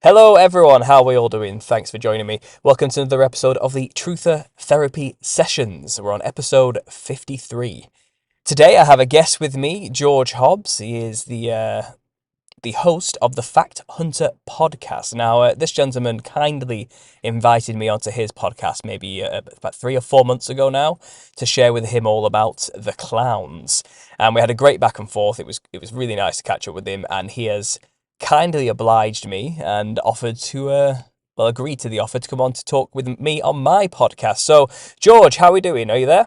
Hello everyone, how are we all doing? Thanks for joining me. Welcome to another episode of the Truther Therapy Sessions. We're on episode 53. Today I have a guest with me, George Hobbs. He is the host of the Fact Hunter podcast. Now, this gentleman kindly invited me onto his podcast maybe about 3 or 4 months ago now to share with him all about the clowns. And we had a great back and forth. It was really nice to catch up with him, and he has kindly obliged me and offered to, agreed to the offer to come on to talk with me on my podcast. So, George, how are we doing? Are you there?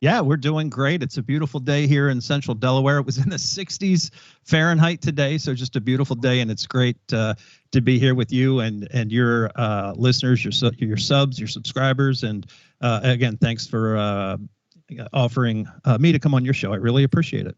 Yeah, we're doing great. It's a beautiful day here in central Delaware. It was in the 60s Fahrenheit today, so just a beautiful day, and it's great to be here with you and your listeners, your subs, your subscribers, and again, thanks for offering me to come on your show. I really appreciate it.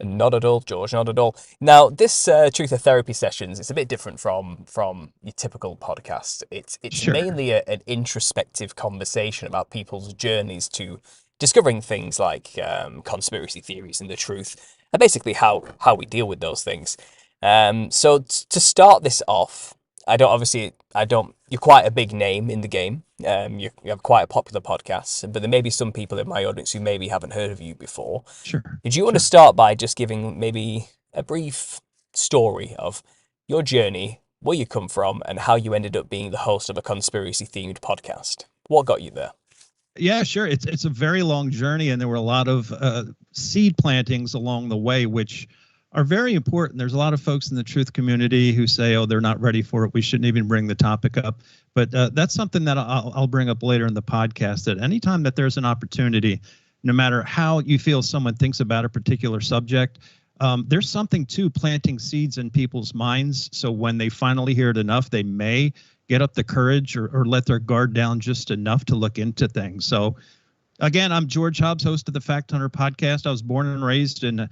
Not at all, George, not at all. Now, this Truth or Therapy Sessions, it's a bit different from your typical podcast. It's Sure. mainly an introspective conversation about people's journeys to discovering things like conspiracy theories and the truth, and basically how we deal with those things. So to start this off, you're quite a big name in the game. You have quite a popular podcast, but there may be some people in my audience who maybe haven't heard of you before. Sure. Did you want to start by just giving maybe a brief story of your journey, where you come from, and how you ended up being the host of a conspiracy-themed podcast? What got you there? Yeah, sure. It's a very long journey, and there were a lot of seed plantings along the way, which are very important. There's a lot of folks in the truth community who say, oh, they're not ready for it. We shouldn't even bring the topic up. But that's something that I'll bring up later in the podcast, that anytime that there's an opportunity, no matter how you feel someone thinks about a particular subject, there's something to planting seeds in people's minds. So when they finally hear it enough, they may get up the courage or let their guard down just enough to look into things. So again, I'm George Hobbs, host of the Fact Hunter podcast. I was born and raised in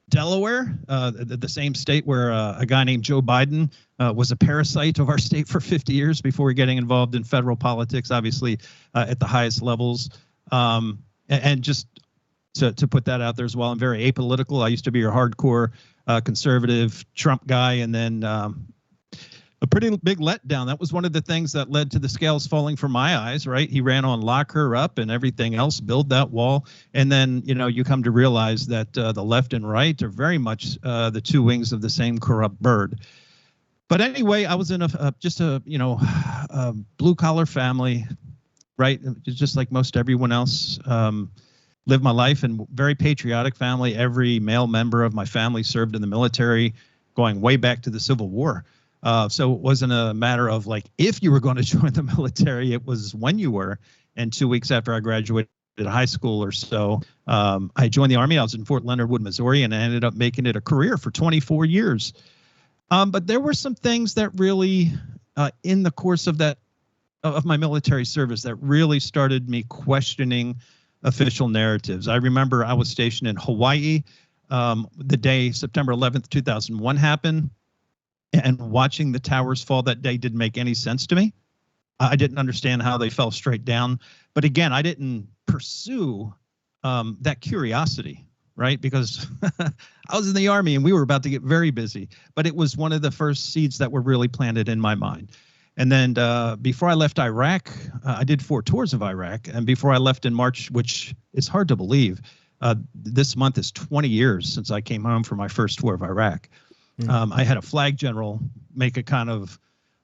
Delaware, the same state where a guy named Joe Biden was a parasite of our state for 50 years before getting involved in federal politics, obviously at the highest levels. And just to put that out there as well, I'm very apolitical. I used to be a hardcore conservative Trump guy, and then a pretty big letdown. That was one of the things that led to the scales falling from my eyes, right? He ran on lock her up and everything else, build that wall. And then, you come to realize that the left and right are very much the two wings of the same corrupt bird. But anyway, I was in a blue collar family, right? Just like most everyone else. Lived my life in very patriotic family. Every male member of my family served in the military, going way back to the Civil War. So it wasn't a matter of like if you were going to join the military, it was when you were. And 2 weeks after I graduated high school or so, I joined the Army. I was in Fort Leonard Wood, Missouri, and I ended up making it a career for 24 years. But there were some things that really, in the course of my military service, that really started me questioning official narratives. I remember I was stationed in Hawaii the day September 11th, 2001 happened. And watching the towers fall that day didn't make any sense to me. I didn't understand how they fell straight down. But again, I didn't pursue that curiosity, right? Because I was in the Army and we were about to get very busy. But it was one of the first seeds that were really planted in my mind. And then before I left Iraq, I did 4 tours of Iraq. And before I left in March, which is hard to believe, this month is 20 years since I came home for my first tour of Iraq. I had a flag general make a kind of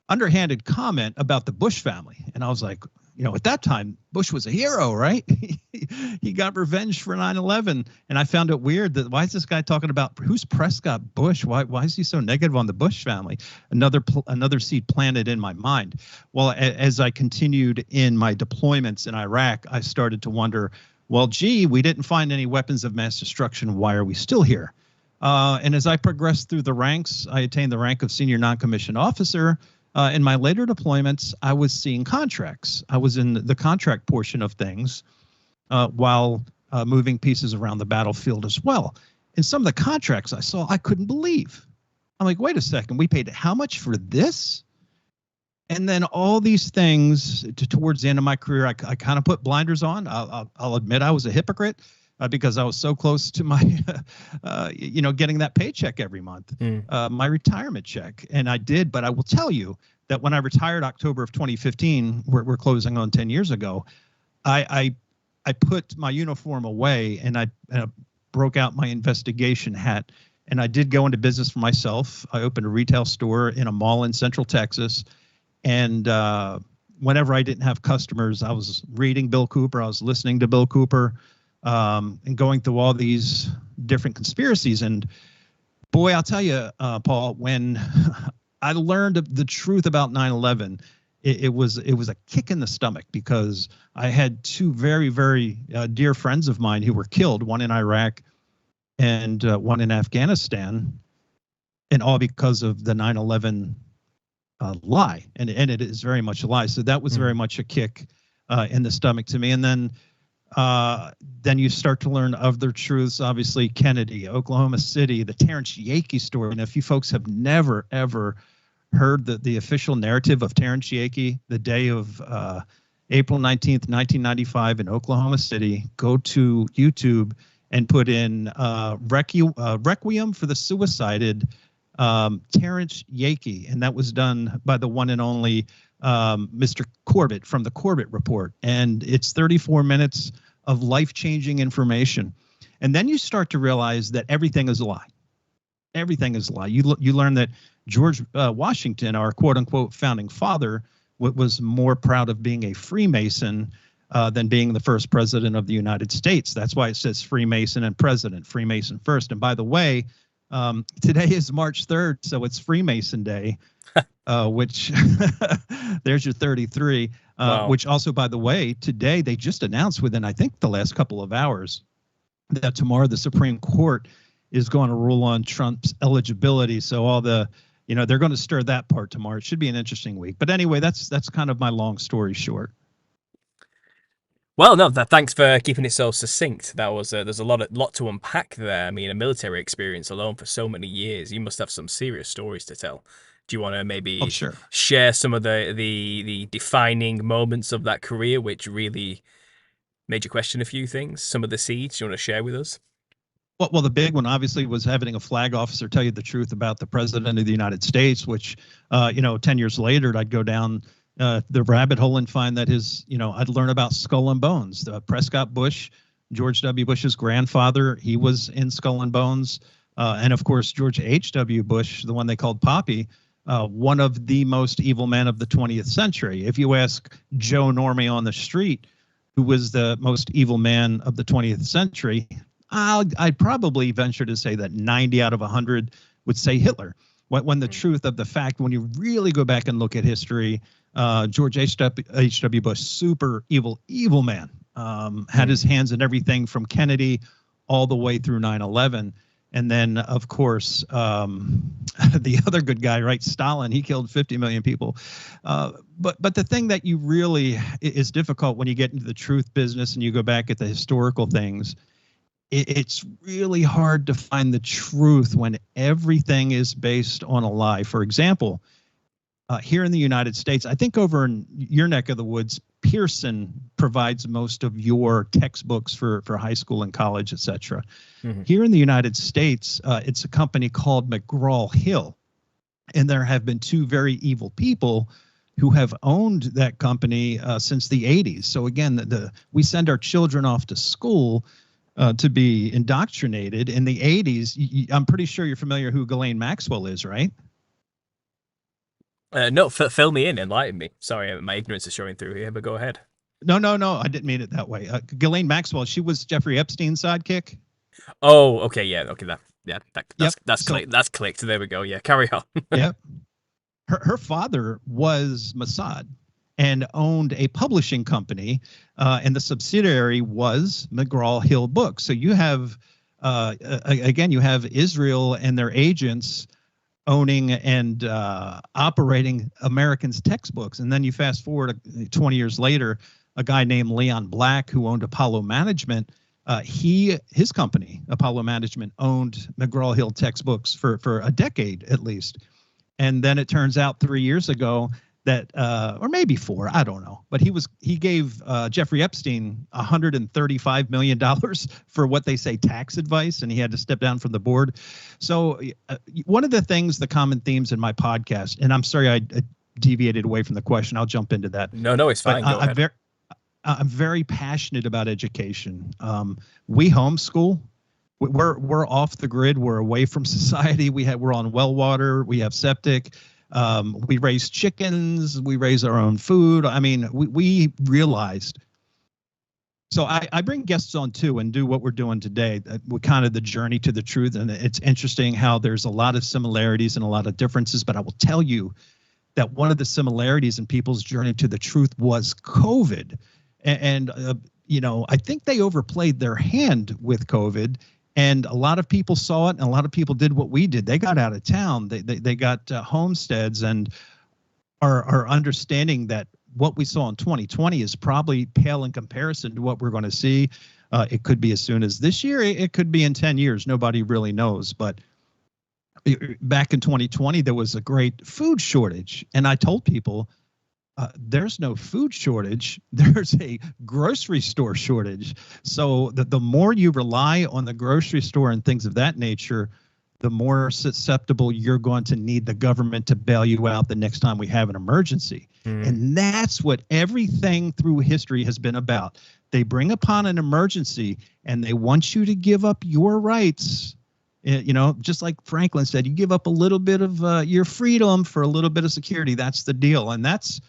underhanded comment about the Bush family. And I was like, at that time, Bush was a hero, right? He got revenge for 9/11. And I found it weird that why is this guy talking about who's Prescott Bush? Why is he so negative on the Bush family? Another seed planted in my mind. Well, as I continued in my deployments in Iraq, I started to wonder, well, gee, we didn't find any weapons of mass destruction. Why are we still here? And as I progressed through the ranks, I attained the rank of senior non-commissioned officer. In my later deployments, I was seeing contracts. I was in the contract portion of things while moving pieces around the battlefield as well. And some of the contracts I saw, I couldn't believe. I'm like, wait a second, we paid how much for this? And then all these things towards the end of my career, I kind of put blinders on. I'll admit I was a hypocrite. because I was so close to my, getting that paycheck every month, my retirement check. And I did, but I will tell you that when I retired October of 2015, we're closing on 10 years ago, I put my uniform away and I broke out my investigation hat. And I did go into business for myself. I opened a retail store in a mall in Central Texas. And whenever I didn't have customers, I was reading Bill Cooper. I was listening to Bill Cooper and going through all these different conspiracies. And boy, I'll tell you, Paul, when I learned the truth about 9/11, it was a kick in the stomach, because I had two very, very dear friends of mine who were killed, one in Iraq and one in Afghanistan, and all because of the 9/11 lie. And it is very much a lie. So that was very much a kick in the stomach to me. And then you start to learn other truths, obviously Kennedy, Oklahoma City, the Terrence Yeaky story. And if you folks have never, ever heard the official narrative of Terrence Yeaky, the day of April 19th, 1995 in Oklahoma City, go to YouTube and put in Requiem for the Suicided Terrence Yeaky. And that was done by the one and only Mr. Corbett from the Corbett Report. And it's 34 minutes of life-changing information. And then you start to realize that everything is a lie. Everything is a lie. You learn that George Washington, our quote-unquote founding father, was more proud of being a Freemason than being the first president of the United States. That's why it says Freemason and president, Freemason first. And by the way, today is March 3rd, so it's Freemason Day, which there's your 33, Wow. Which also, by the way, today they just announced within, I think, the last couple of hours that tomorrow the Supreme Court is going to rule on Trump's eligibility. So all the, they're going to stir that part tomorrow. It should be an interesting week. But anyway, that's kind of my long story short. Well, no, thanks for keeping it so succinct. That was there's a lot to unpack there. I mean, a military experience alone for so many years. You must have some serious stories to tell. Do you want to maybe share some of the defining moments of that career, which really made you question a few things? Some of the seeds you want to share with us? Well, the big one obviously was having a flag officer tell you the truth about the president of the United States, which, 10 years later, I'd go down the rabbit hole and find that I'd learn about Skull and Bones. Prescott Bush, George W. Bush's grandfather, he was in Skull and Bones. And of course, George H.W. Bush, the one they called Poppy, one of the most evil men of the 20th century. If you ask Joe Normie on the street, who was the most evil man of the 20th century, I'd probably venture to say that 90 out of 100 would say Hitler. When the truth of the fact, when you really go back and look at history, George H.W. Bush, super evil man, had his hands in everything from Kennedy all the way through 9/11. And then, of course, the other good guy, right, Stalin, he killed 50 million people. But the thing that you really is difficult when you get into the truth business and you go back at the historical things, it's really hard to find the truth when everything is based on a lie. For example, here in the United States, I think over in your neck of the woods, Pearson provides most of your textbooks for high school and college, et cetera. Mm-hmm. Here in the United States, it's a company called McGraw-Hill, and there have been two very evil people who have owned that company since the 80s. So again, we send our children off to school to be indoctrinated. In the 80s, I'm pretty sure you're familiar who Ghislaine Maxwell is, right? No, fill me in, enlighten me. Sorry, my ignorance is showing through here, but go ahead. No, I didn't mean it that way. Ghislaine Maxwell, she was Jeffrey Epstein's sidekick. Oh, okay, yeah, okay, that's clicked. That's clicked. There we go. Yeah, carry on. Yep. Her father was Mossad and owned a publishing company, and the subsidiary was McGraw-Hill Books. So you have, again, you have Israel and their agents owning and operating Americans' textbooks. And then you fast forward 20 years later, a guy named Leon Black, who owned Apollo Management, his company, Apollo Management, owned McGraw-Hill textbooks for a decade at least. And then it turns out 3 years ago that or maybe 4, I don't know, but he gave Jeffrey Epstein $135 million for what they say tax advice, and he had to step down from the board. So one of the things, the common themes in my podcast, and I'm sorry I deviated away from the question, I'll jump into that. No, it's But fine. Go ahead. I'm very passionate about education. We homeschool. We're off the grid. We're away from society. We're on well water. We have septic. We raise chickens. We raise our own food. I mean, we realized. So I bring guests on too and do what we're doing today. We're kind of the journey to the truth, and it's interesting how there's a lot of similarities and a lot of differences. But I will tell you that one of the similarities in people's journey to the truth was COVID. And I think they overplayed their hand with COVID, and a lot of people saw it, and a lot of people did what we did. They got out of town. They got homesteads, and are understanding that what we saw in 2020 is probably pale in comparison to what we're going to see. It could be as soon as this year. It could be in 10 years. Nobody really knows. But back in 2020, there was a great food shortage, and I told people, there's no food shortage. There's a grocery store shortage. So the more you rely on the grocery store and things of that nature, the more susceptible you're going to need the government to bail you out the next time we have an emergency. And that's what everything through history has been about. They bring upon an emergency and they want you to give up your rights. Just like Franklin said, you give up a little bit of your freedom for a little bit of security. That's the deal. And that's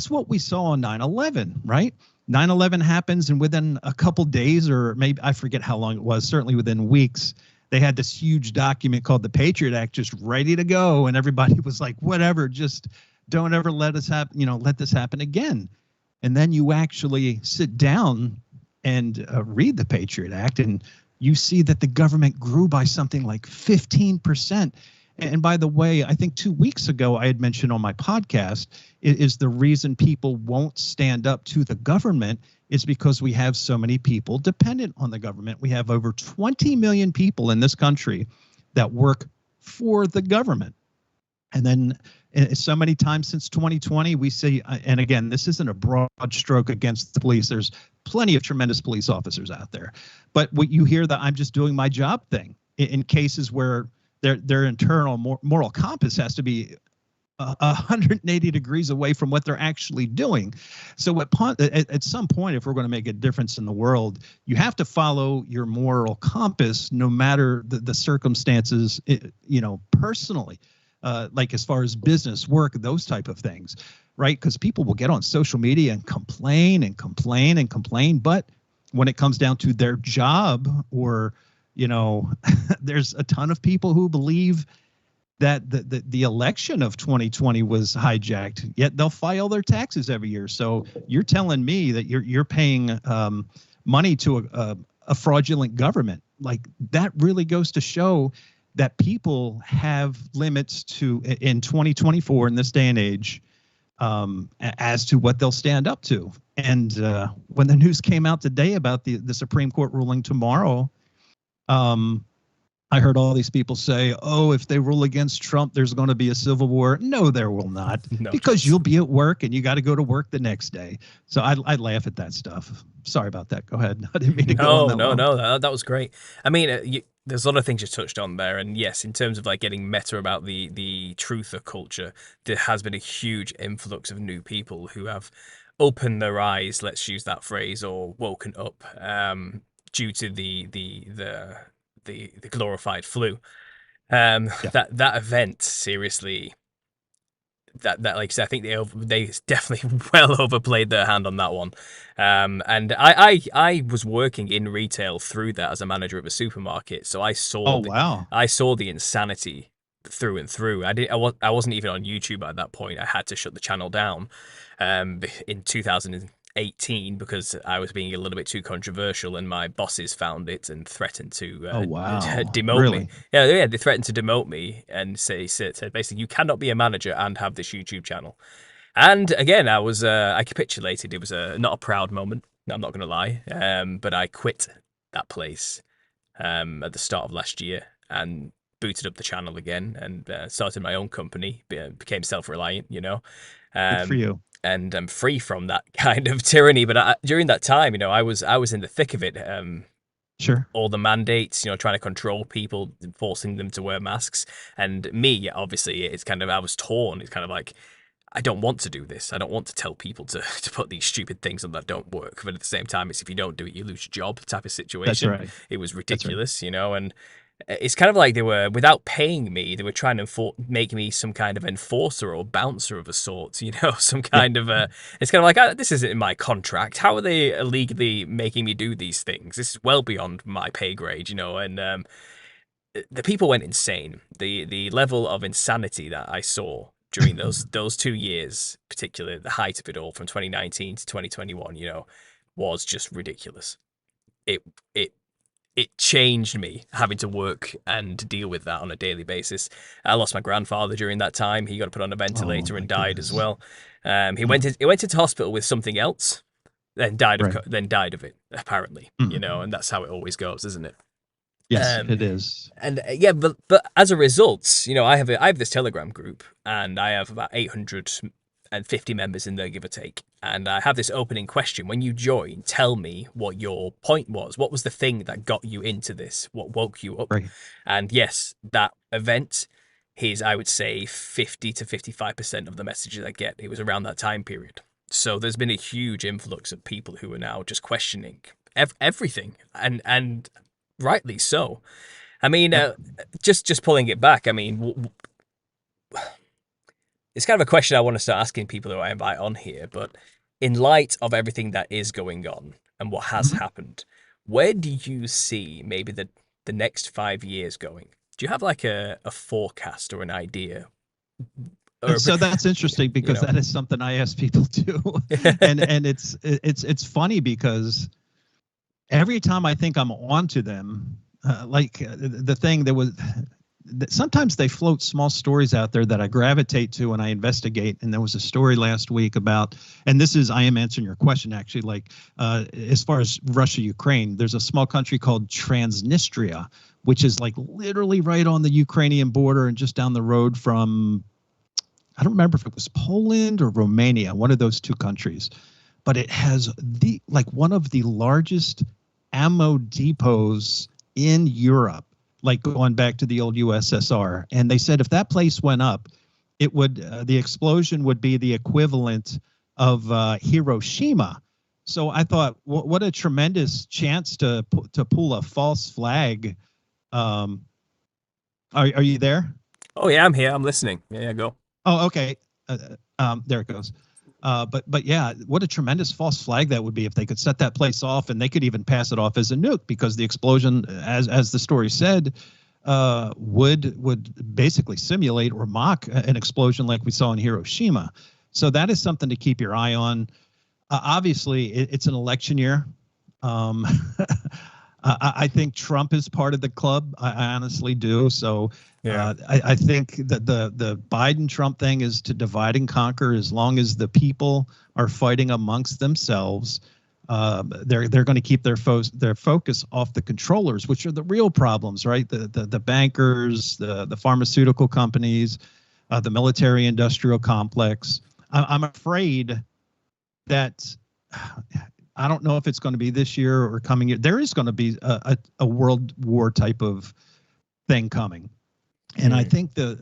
what we saw on 9/11, right? 9/11 happens, and within a couple days, or maybe I forget how long it was, certainly within weeks, they had this huge document called the Patriot Act just ready to go. And everybody was like, whatever, just don't ever let us happen, let this happen again. And then you actually sit down and read the Patriot Act, and you see that the government grew by something like 15%. And by the way, I think 2 weeks ago, I had mentioned on my podcast, is the reason people won't stand up to the government is because we have so many people dependent on the government. We have over 20 million people in this country that work for the government. And then so many times since 2020, we see, and again, this isn't a broad stroke against the police. There's plenty of tremendous police officers out there. But what you hear, that I'm just doing my job thing in cases where their internal moral compass has to be 180 degrees away from what they're actually doing. So at some point, if we're going to make a difference in the world, you have to follow your moral compass, no matter the circumstances, personally, like as far as business, work, those type of things, right? Because people will get on social media and complain and complain and complain. But when it comes down to their job, or there's a ton of people who believe that the election of 2020 was hijacked, yet they'll file their taxes every year. So you're telling me that you're paying money to a fraudulent government. Like, that really goes to show that people have limits in 2024, in this day and age, as to what they'll stand up to. And when the news came out today about the Supreme Court ruling tomorrow, I heard all these people say, oh, if they rule against Trump, there's going to be a civil war. No, there will not, because you'll be at work and you got to go to work the next day. So I laugh at that stuff. Sorry about that. Go ahead. I didn't mean to go on that long. No, that was great. I mean, there's a lot of things you touched on there. And yes, in terms of like getting meta about the truther culture, there has been a huge influx of new people who have opened their eyes, let's use that phrase, or woken up due to the glorified flu. That event, seriously, that like I said, I think they definitely well overplayed their hand on that one. And I was working in retail through that as a manager of a supermarket, so I saw I saw the insanity through and through. I wasn't even on YouTube at that point. I had to shut the channel down in 2018 because I was being a little bit too controversial, and my bosses found it and threatened to demote me. Yeah, they threatened to demote me and said basically, you cannot be a manager and have this YouTube channel. And again, I capitulated. It was not a proud moment, I'm not going to lie, but I quit that place at the start of last year, and booted up the channel again and started my own company, became self-reliant, Good for um, you. and I'm free from that kind of tyranny. But during that time, I was in the thick of it. Sure. All the mandates, trying to control people, forcing them to wear masks, and me, obviously, it's kind of I was torn. It's kind of like I don't want to do this. I don't want to tell people to put these stupid things on that don't work. But at the same time, it's if you don't do it, you lose your job type of That's situation. right. It was That's right. ridiculous, and it's kind of like they were, without paying me, they were trying to make me some kind of enforcer or bouncer of a sort, some Yeah. kind of it's kind of like, this isn't in my contract. How are they illegally making me do these things? This is well beyond my pay grade, and the people went insane. The level of insanity that I saw during those 2 years, particularly the height of it all from 2019 to 2021, was just ridiculous. It it it changed me having to work and deal with that on a daily basis. I lost my grandfather during that time. He got put on a Oh ventilator my and died as goodness. well. Mm, He went into hospital with something else, right. then died of it apparently. Mm. And that's how it always goes, isn't it? Yes, Um, it is. and yeah, but as a result, I have this Telegram group, and I have about 850 members in there, give or take. And I have this opening question: when you join, tell me what your point was. What was the thing that got you into this? What woke you up? Right. And yes, that event is, I would say, 50 to 55% of the messages I get. It was around that time period. So there's been a huge influx of people who are now just questioning everything, and rightly so. I mean, Yeah. just pulling it back. I mean, it's kind of a question I want to start asking people who I invite on here. But in light of everything that is going on and what has Mhm. happened, where do you see maybe the next 5 years going? Do you have like a forecast or an idea? Or So that's interesting you because know, that is something I ask people too, and it's funny because every time I think I'm on to them, the thing that was, sometimes they float small stories out there that I gravitate to and I investigate. And there was a story last week about, and this is, I am answering your question actually, like as far as Russia, Ukraine, there's a small country called Transnistria, which is like literally right on the Ukrainian border and just down the road from, I don't remember if it was Poland or Romania, one of those two countries, but it has one of the largest ammo depots in Europe, like going back to the old USSR. And they said if that place went up, it would the explosion would be the equivalent of Hiroshima. So I thought, what a tremendous chance to pull a false flag. Um, are you there? oh yeah, I'm here. I'm listening. Yeah, go. Oh, okay. There it goes. But yeah, what a tremendous false flag that would be if they could set that place off, and they could even pass it off as a nuke because the explosion, as the story said, would basically simulate or mock an explosion like we saw in Hiroshima. So that is something to keep your eye on. Obviously, it's an election year. Um, I think Trump is part of the club. I honestly do. So Yeah. I think that the Biden-Trump thing is to divide and conquer. As long as the people are fighting amongst themselves, they're going to keep their focus off the controllers, which are the real problems, right? The bankers, the pharmaceutical companies, the military-industrial complex. I'm afraid that I don't know if it's going to be this year or coming year. There is going to be a world war type of thing coming, and I think the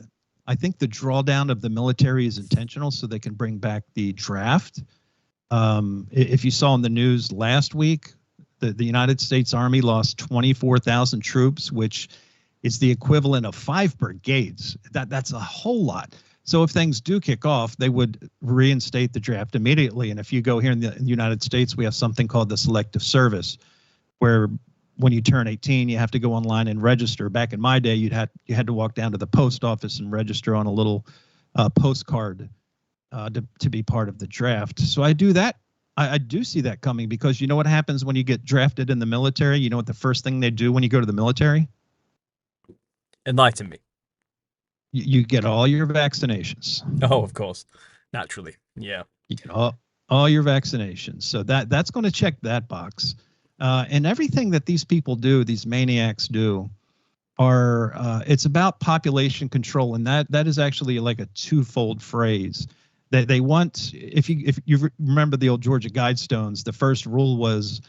drawdown of the military is intentional so they can bring back the draft. If you saw in the news last week, the United States Army lost 24,000 troops, which is the equivalent of 5 brigades. That's a whole lot. So if things do kick off, they would reinstate the draft immediately. And if you go here in the United States, we have something called the selective service, where when you turn 18, you have to go online and register. Back in my day, you had to walk down to the post office and register on a little postcard to be part of the draft. So I do that. I do see that coming because you know what happens when you get drafted in the military? You know what the first thing they do when you go to the military? Enlighten me. You get all your vaccinations. Oh, of course. Naturally. Yeah. You get all your vaccinations. So that's going to check that box. And everything that these people do, these maniacs do, are it's about population control, and that is actually like a twofold phrase. They want, if you remember the old Georgia Guidestones, the first rule was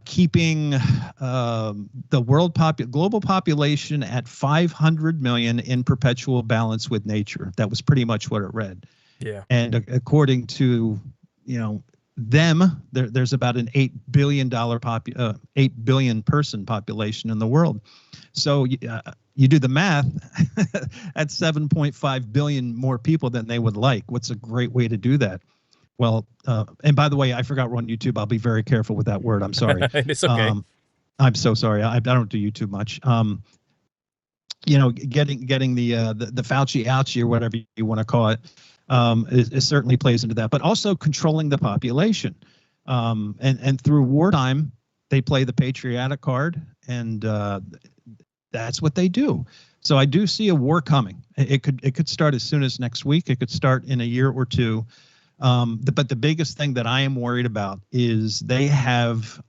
keeping the global population at 500 million in perpetual balance with nature. That was pretty much what it read. Yeah. And according to, there's about an $8 billion 8 billion person population in the world. So you do the math, that's 7.5 billion more people than they would like. What's a great way to do that? Well, and by the way, I forgot we're on YouTube. I'll be very careful with that word. I'm sorry. It's okay. I'm so sorry. I don't do YouTube much. Getting the Fauci ouchie or whatever you want to call it, is certainly plays into that. But also controlling the population, and through wartime, they play the patriotic card, and that's what they do. So I do see a war coming. It could start as soon as next week. It could start in a year or two. But the biggest thing that I am worried about is they have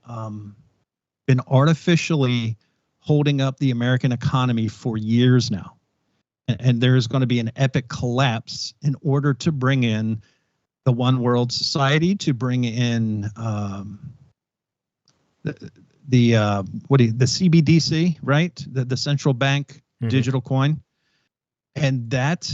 been artificially holding up the American economy for years now. And there is going to be an epic collapse in order to bring in the one world society, to bring in the CBDC, right? The central bank digital coin. And that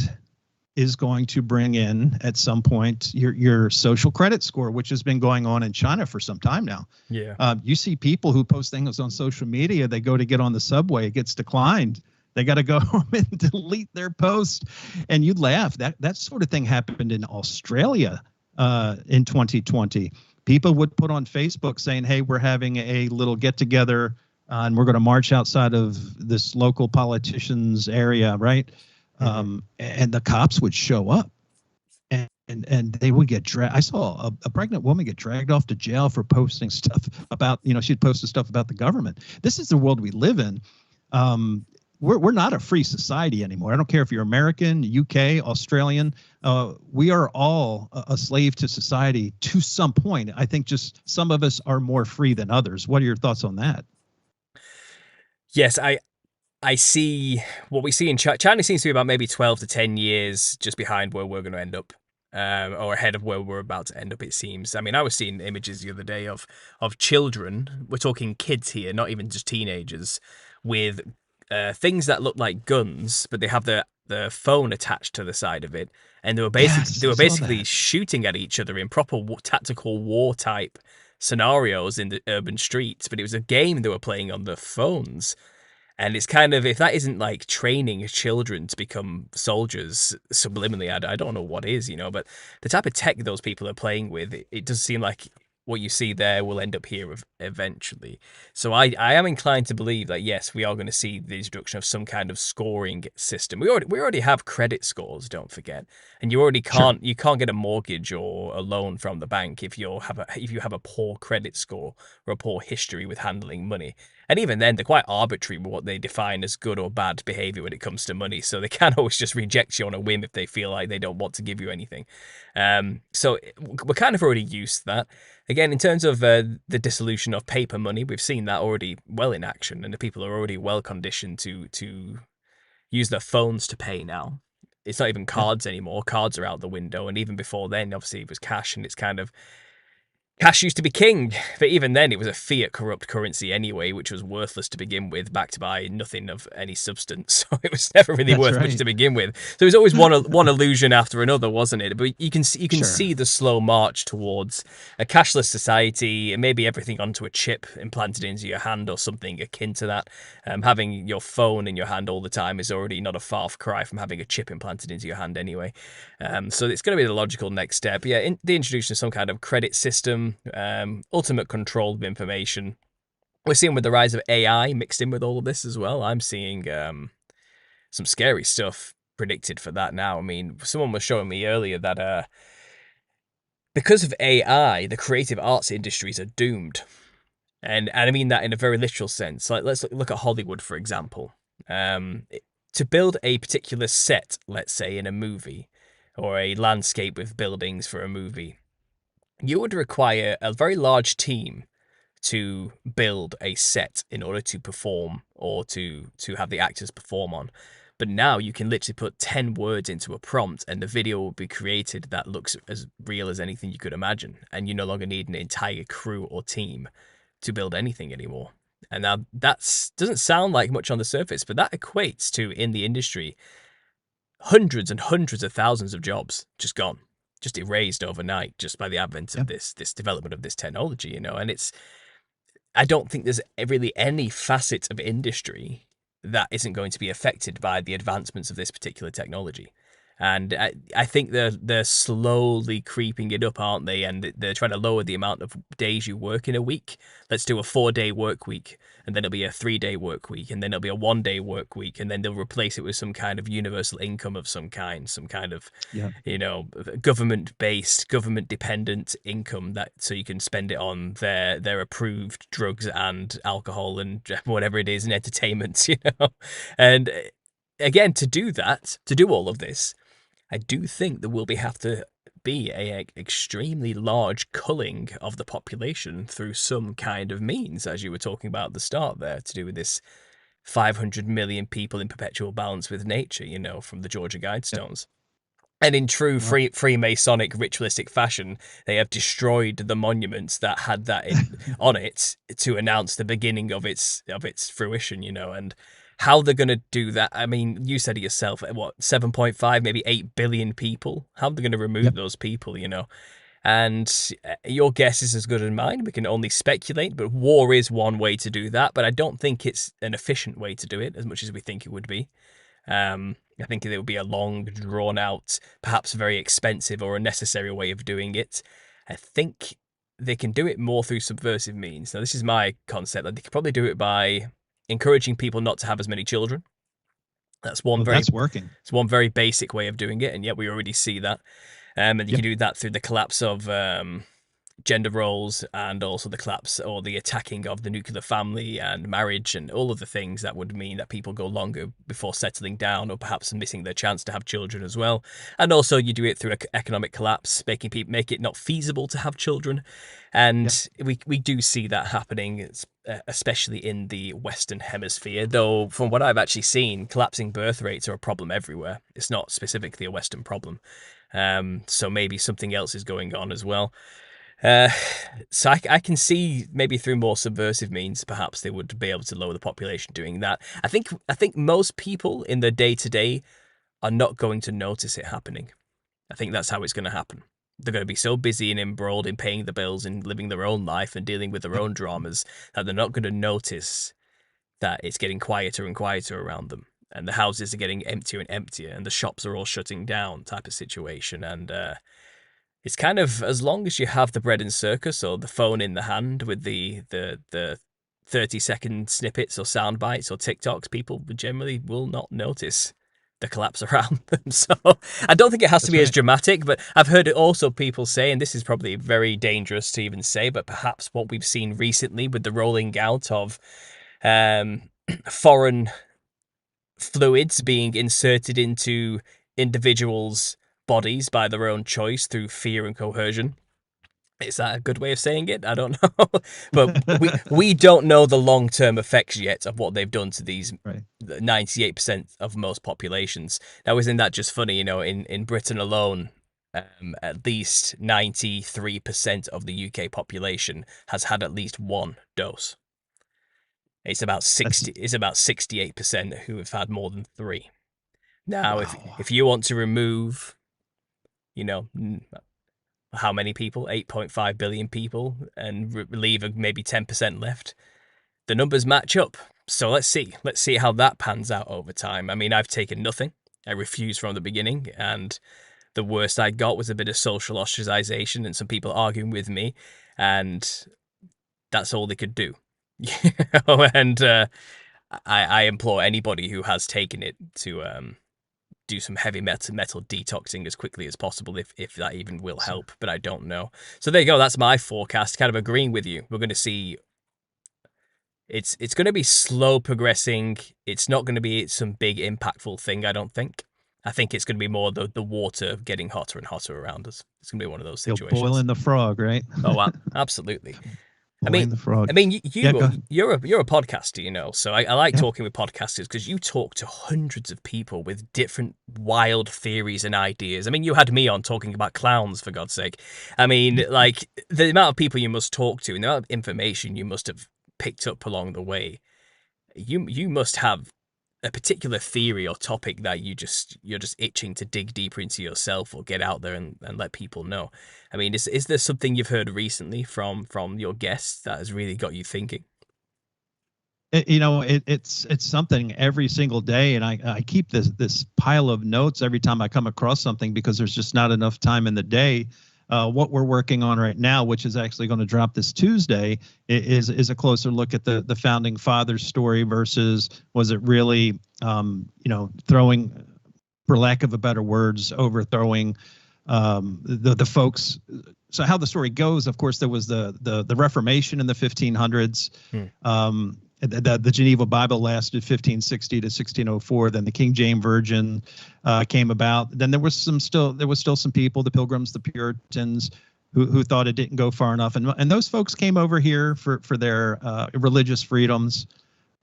is going to bring in at some point your social credit score, which has been going on in China for some time now. Yeah. You see people who post things on social media, they go to get on the subway, it gets declined. They got to go home and delete their post. And you'd laugh. That sort of thing happened in Australia in 2020. People would put on Facebook saying, hey, we're having a little get together and we're going to march outside of this local politician's area, right? And the cops would show up and they would get dragged. I saw a pregnant woman get dragged off to jail for posting stuff about, she'd posted stuff about the government. This is the world we live in. We're not a free society anymore. I don't care if you're American, UK, Australian. We are all a slave to society to some point. I think just some of us are more free than others. What are your thoughts on that? Yes, I see what we see in China. China seems to be about maybe 12 to 10 years just behind where we're going to end up, or ahead of where we're about to end up, it seems. I mean, I was seeing images the other day of children, we're talking kids here, not even just teenagers, with things that look like guns, but they have the phone attached to the side of it, and they were basically shooting at each other in proper tactical war type scenarios in the urban streets. But it was a game they were playing on the phones. And it's kind of, if that isn't like training children to become soldiers subliminally, I don't know what is, but the type of tech those people are playing with, it does seem like what you see there will end up here eventually. So I am inclined to believe that, yes, we are going to see the introduction of some kind of scoring system. We already have credit scores, don't forget. And you already can't get a mortgage or a loan from the bank if you have a poor credit score or a poor history with handling money. And even then, they're quite arbitrary with what they define as good or bad behavior when it comes to money. So they can't always just reject you on a whim if they feel like they don't want to give you anything. So we're kind of already used to that. Again, in terms of the dissolution of paper money, we've seen that already well in action, and the people are already well conditioned to use their phones to pay now. It's not even cards anymore. Cards are out the window, and even before then, obviously, it was cash, and it's kind of... Cash used to be king, but even then it was a fiat corrupt currency anyway, which was worthless to begin with, backed by nothing of any substance. So it was never really worth much to begin with. So it was always one illusion after another, wasn't it? But you can see the slow march towards a cashless society, and maybe everything onto a chip implanted into your hand or something akin to that. Having your phone in your hand all the time is already not a far cry from having a chip implanted into your hand anyway. So it's going to be the logical next step. Yeah, the introduction of some kind of credit system. Ultimate control of information. We're seeing with the rise of AI mixed in with all of this as well. I'm seeing some scary stuff predicted for that now. I mean, someone was showing me earlier that because of AI, the creative arts industries are doomed. And I mean that in a very literal sense. Like, let's look at Hollywood, for example. To build a particular set, let's say, in a movie, or a landscape with buildings for a movie, you would require a very large team to build a set in order to perform or to have the actors perform on. But now you can literally put 10 words into a prompt and the video will be created that looks as real as anything you could imagine. And you no longer need an entire crew or team to build anything anymore. And now that doesn't sound like much on the surface, but that equates to, in the industry, hundreds and hundreds of thousands of jobs just gone, just erased overnight, just by the advent of this development of this technology, you know. And I don't think there's really any facet of industry that isn't going to be affected by the advancements of this particular technology. And I think they're slowly creeping it up, aren't they? And they're trying to lower the amount of days you work in a week. Let's do a 4-day work week, and then it'll be a 3-day work week, and then it'll be a 1-day work week, and then they'll replace it with some kind of universal income of some kind of, you know, government-based, government-dependent income that so you can spend it on their approved drugs and alcohol and whatever it is and entertainment, you know. And again, to do all of this, I do think there will have to be a extremely large culling of the population through some kind of means, as you were talking about at the start there, to do with this 500 million people in perpetual balance with nature, you know, from the Georgia Guidestones. And in true Freemasonic ritualistic fashion, they have destroyed the monuments that had that on it to announce the beginning of its fruition, you know. And how they're going to do that, I mean, you said it yourself, what, 7.5, maybe 8 billion people? How are they going to remove those people, you know? And your guess is as good as mine. We can only speculate, but war is one way to do that. But I don't think it's an efficient way to do it as much as we think it would be. I think it would be a long, drawn-out, perhaps very expensive or unnecessary way of doing it. I think they can do it more through subversive means. Now, this is my concept. They could probably do it by encouraging people not to have as many children. That's working. It's one very basic way of doing it, and yet we already see that. And you can do that through the collapse of gender roles and also the collapse or the attacking of the nuclear family and marriage and all of the things that would mean that people go longer before settling down or perhaps missing their chance to have children as well. And also you do it through economic collapse, make it not feasible to have children. And we do see that happening, especially in the Western Hemisphere, though from what I've actually seen, collapsing birth rates are a problem everywhere. It's not specifically a Western problem. So maybe something else is going on as well. So I can see maybe through more subversive means, perhaps they would be able to lower the population doing that. I think most people in their day-to-day are not going to notice it happening. I think that's how it's going to happen. They're going to be so busy and embroiled in paying the bills and living their own life and dealing with their own dramas that they're not going to notice that it's getting quieter and quieter around them. And the houses are getting emptier and emptier and the shops are all shutting down type of situation. And it's kind of, as long as you have the bread and circus or the phone in the hand with the 30-second snippets or sound bites or TikToks, people generally will not notice the collapse around them. So I don't think it has to be as dramatic, but I've heard it also people say, and this is probably very dangerous to even say, but perhaps what we've seen recently with the rolling out of foreign fluids being inserted into individuals' bodies by their own choice through fear and coercion. Is that a good way of saying it? I don't know. But we don't know the long-term effects yet of what they've done to these 98% of most populations. Now, isn't that just funny? You know, in Britain alone, at least 93% of the UK population has had at least one dose. It's about 68% who have had more than 3. Now, if you want to remove, you know, how many people? 8.5 billion people, and leave maybe 10% left. The numbers match up. So let's see how that pans out over time. I mean, I've taken nothing. I refused from the beginning, and the worst I got was a bit of social ostracization and some people arguing with me, and that's all they could do. And I implore anybody who has taken it to do some heavy metal detoxing as quickly as possible, if that even will help, but I don't know. So there you go. That's my forecast, kind of agreeing with you. We're going to see it's going to be slow progressing. It's not going to be some big impactful thing, I don't think. I think it's going to be more the water getting hotter and hotter around us. It's going to be one of those situations. You're boiling the frog, right? Oh, absolutely. Boiling the frog. I mean, Yeah, go ahead. you're a podcaster, so I like Yeah. talking with podcasters because you talk to hundreds of people with different wild theories and ideas. I mean, you had me on talking about clowns, for God's sake. I mean, like the amount of people you must talk to and the amount of information you must have picked up along the way. You must have a particular theory or topic that you're just itching to dig deeper into yourself or get out there and let people know. I mean, is there something you've heard recently from your guests that has really got you thinking? It's something every single day, and I keep this pile of notes every time I come across something because there's just not enough time in the day. What we're working on right now, which is actually going to drop this Tuesday, is a closer look at the founding fathers story versus was it really, throwing, for lack of a better words, overthrowing the folks. So how the story goes, of course, there was the Reformation in the 1500s. The Geneva Bible lasted 1560 to 1604. Then the King James Version came about. Then there was still some people, the Pilgrims, the Puritans, who thought it didn't go far enough, and those folks came over here for their religious freedoms.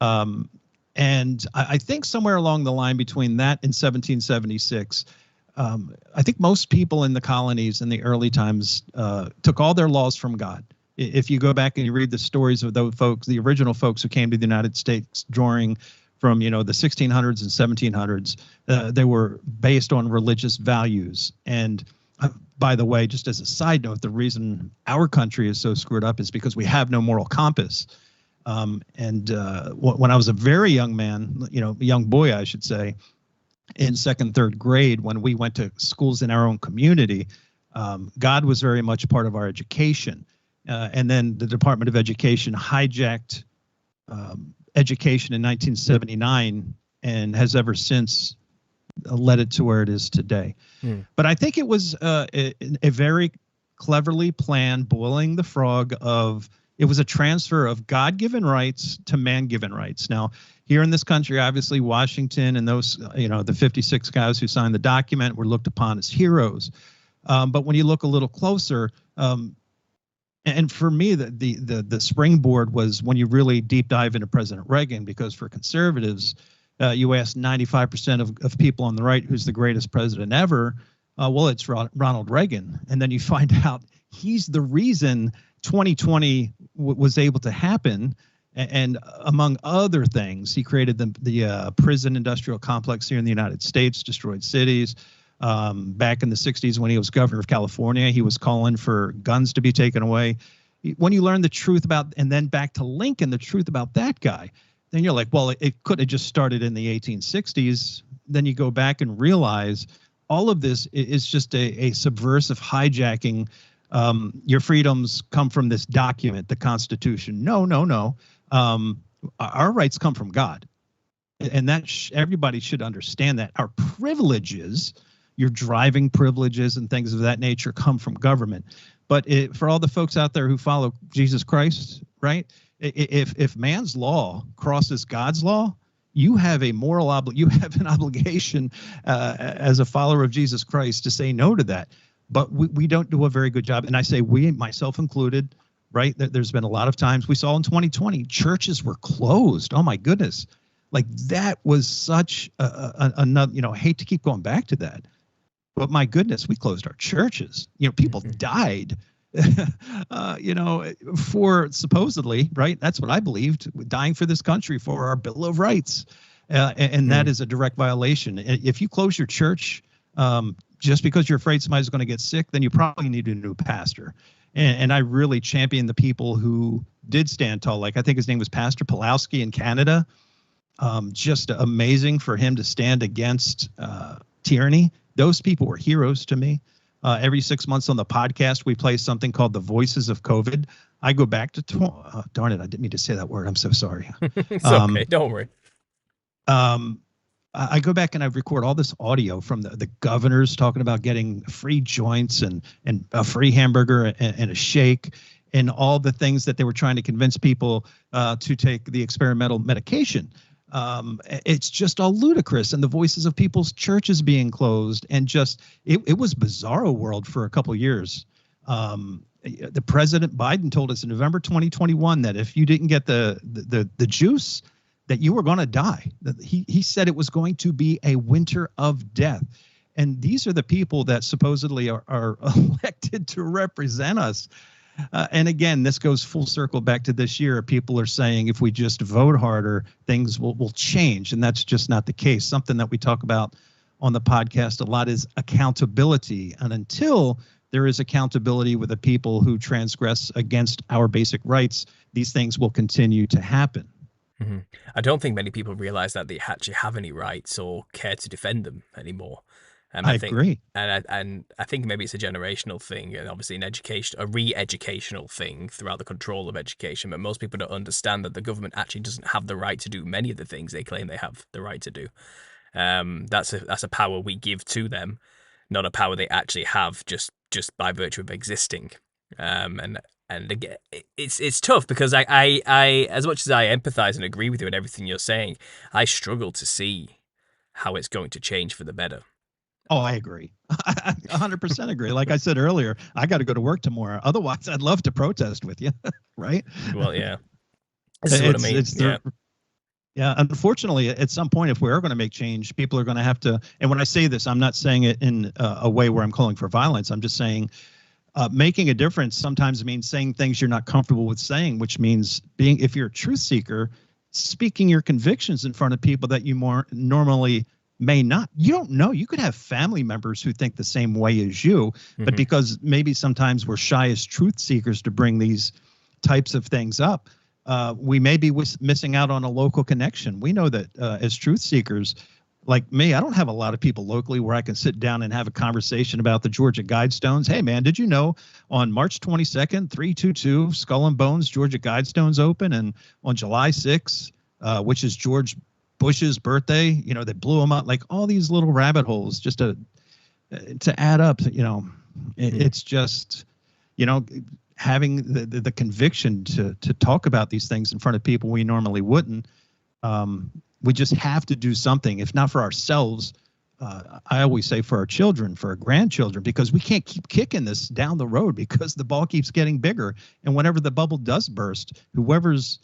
And I think somewhere along the line between that and 1776, I think most people in the colonies in the early times took all their laws from God. If you go back and you read the stories of those folks, the original folks who came to the United States from the 1600s and 1700s, they were based on religious values. And by the way, just as a side note, the reason our country is so screwed up is because we have no moral compass. When I was a very young man, a young boy, I should say, in second, third grade, when we went to schools in our own community, God was very much part of our education. And then the Department of Education hijacked education in 1979 and has ever since led it to where it is today. But I think it was a very cleverly planned boiling the frog of, it was a transfer of God-given rights to man-given rights. Now, here in this country, obviously, Washington and those, the 56 guys who signed the document were looked upon as heroes. But when you look a little closer, and for me, the springboard was when you really deep dive into President Reagan, because for conservatives, you ask 95% of people on the right who's the greatest president ever. Well, it's Ronald Reagan. And then you find out he's the reason 2020 was able to happen. And among other things, he created the prison industrial complex here in the United States, destroyed cities. Back in the 60s when he was governor of California, he was calling for guns to be taken away. When you learn the truth about, and then back to Lincoln, the truth about that guy, then you're like, well, it could have just started in the 1860s. Then you go back and realize all of this is just a subversive hijacking. Your freedoms come from this document, the Constitution. No. Our rights come from God. And that everybody should understand that. Our privileges, your driving privileges and things of that nature, come from government. But for all the folks out there who follow Jesus Christ, right? If man's law crosses God's law, you have a you have an obligation as a follower of Jesus Christ to say no to that. But we don't do a very good job. And I say we, myself included, right? There's been a lot of times we saw in 2020, churches were closed. Oh my goodness. Like that was such another, I hate to keep going back to that, but my goodness, we closed our churches. People died, for supposedly, right? That's what I believed, dying for this country for our Bill of Rights. And that is a direct violation. If you close your church just because you're afraid somebody's going to get sick, then you probably need a new pastor. And I really champion the people who did stand tall. Like I think his name was Pastor Pulowski in Canada. Just amazing for him to stand against tyranny. Those people were heroes to me. Every 6 months on the podcast, we play something called The Voices of COVID. I go back to, darn it, I didn't mean to say that word. I'm so sorry. It's okay, don't worry. I go back and I record all this audio from the governors talking about getting free joints and a free hamburger and a shake and all the things that they were trying to convince people to take the experimental medication. It's just all ludicrous, and the voices of people's churches being closed, and just it was bizarro world for a couple of years. The President Biden told us in November 2021 that if you didn't get the juice, that you were going to die. He said it was going to be a winter of death. And these are the people that supposedly are elected to represent us. And again, this goes full circle back to this year. People are saying if we just vote harder, things will change. And that's just not the case. Something that we talk about on the podcast a lot is accountability. And until there is accountability with the people who transgress against our basic rights, these things will continue to happen. Mm-hmm. I don't think many people realize that they actually have any rights or care to defend them anymore. I agree. And I think maybe it's a generational thing, and obviously a re-educational thing throughout the control of education. But most people don't understand that the government actually doesn't have the right to do many of the things they claim they have the right to do. That's a power we give to them, not a power they actually have just by virtue of existing. And again, it's tough because I as much as I empathize and agree with you and everything you're saying, I struggle to see how it's going to change for the better. Oh, I agree. I 100% agree. Like I said earlier, I got to go to work tomorrow. Otherwise, I'd love to protest with you, right? Well, yeah. This is what I mean. Yeah. Unfortunately, at some point, if we are going to make change, people are going to have to. And when I say this, I'm not saying it in a way where I'm calling for violence. I'm just saying making a difference sometimes means saying things you're not comfortable with saying, which means if you're a truth seeker, speaking your convictions in front of people that you more normally may not. You don't know. You could have family members who think the same way as you, but because maybe sometimes we're shy as truth seekers to bring these types of things up, we may be missing out on a local connection. We know that as truth seekers, like me, I don't have a lot of people locally where I can sit down and have a conversation about the Georgia Guidestones. Hey, man, did you know on March 22nd, 322, Skull and Bones Georgia Guidestones open, and on July 6th, which is George Bush's birthday, they blew him up, like all these little rabbit holes just to add up. It's just, having the conviction to talk about these things in front of people we normally wouldn't. We just have to do something, if not for ourselves. I always say for our children, for our grandchildren, because we can't keep kicking this down the road because the ball keeps getting bigger. And whenever the bubble does burst, whoever's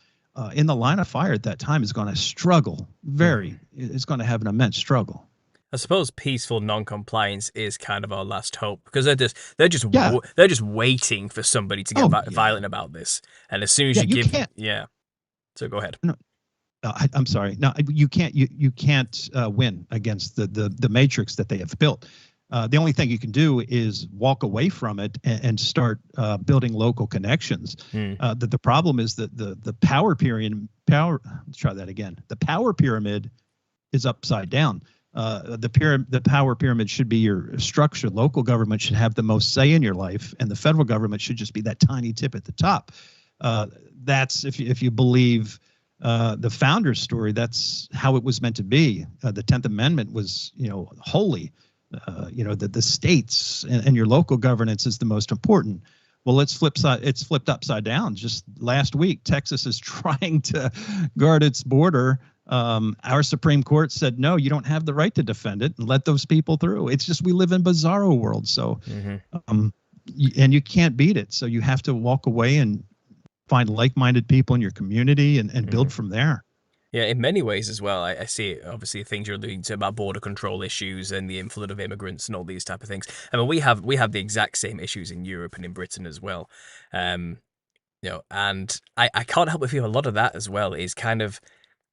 in the line of fire at that time is going to struggle. It's going to have an immense struggle. I suppose peaceful non-compliance is kind of our last hope because they're just waiting for somebody to get violent about this. And as soon as you give, So go ahead. No, I'm sorry. No, you can't win against the matrix that they have built. The only thing you can do is walk away from it and start building local connections. The problem is that the power pyramid. Let's try that again. The power pyramid is upside down. The power pyramid should be your structure. Local government should have the most say in your life, and the federal government should just be that tiny tip at the top. That's if you believe the founder's story. That's how it was meant to be. The 10th Amendment was holy. The states and your local governance is the most important. Well, it's flipped upside down. Just last week, Texas is trying to guard its border. Our Supreme Court said, no, you don't have the right to defend it, and let those people through. It's just we live in a bizarro world. So, and you can't beat it. So you have to walk away and find like-minded people in your community and build from there. Yeah, in many ways as well. I see, obviously, things you're alluding to about border control issues and the inflow of immigrants and all these type of things. I mean, we have the exact same issues in Europe and in Britain as well. And I can't help but feel a lot of that as well is kind of,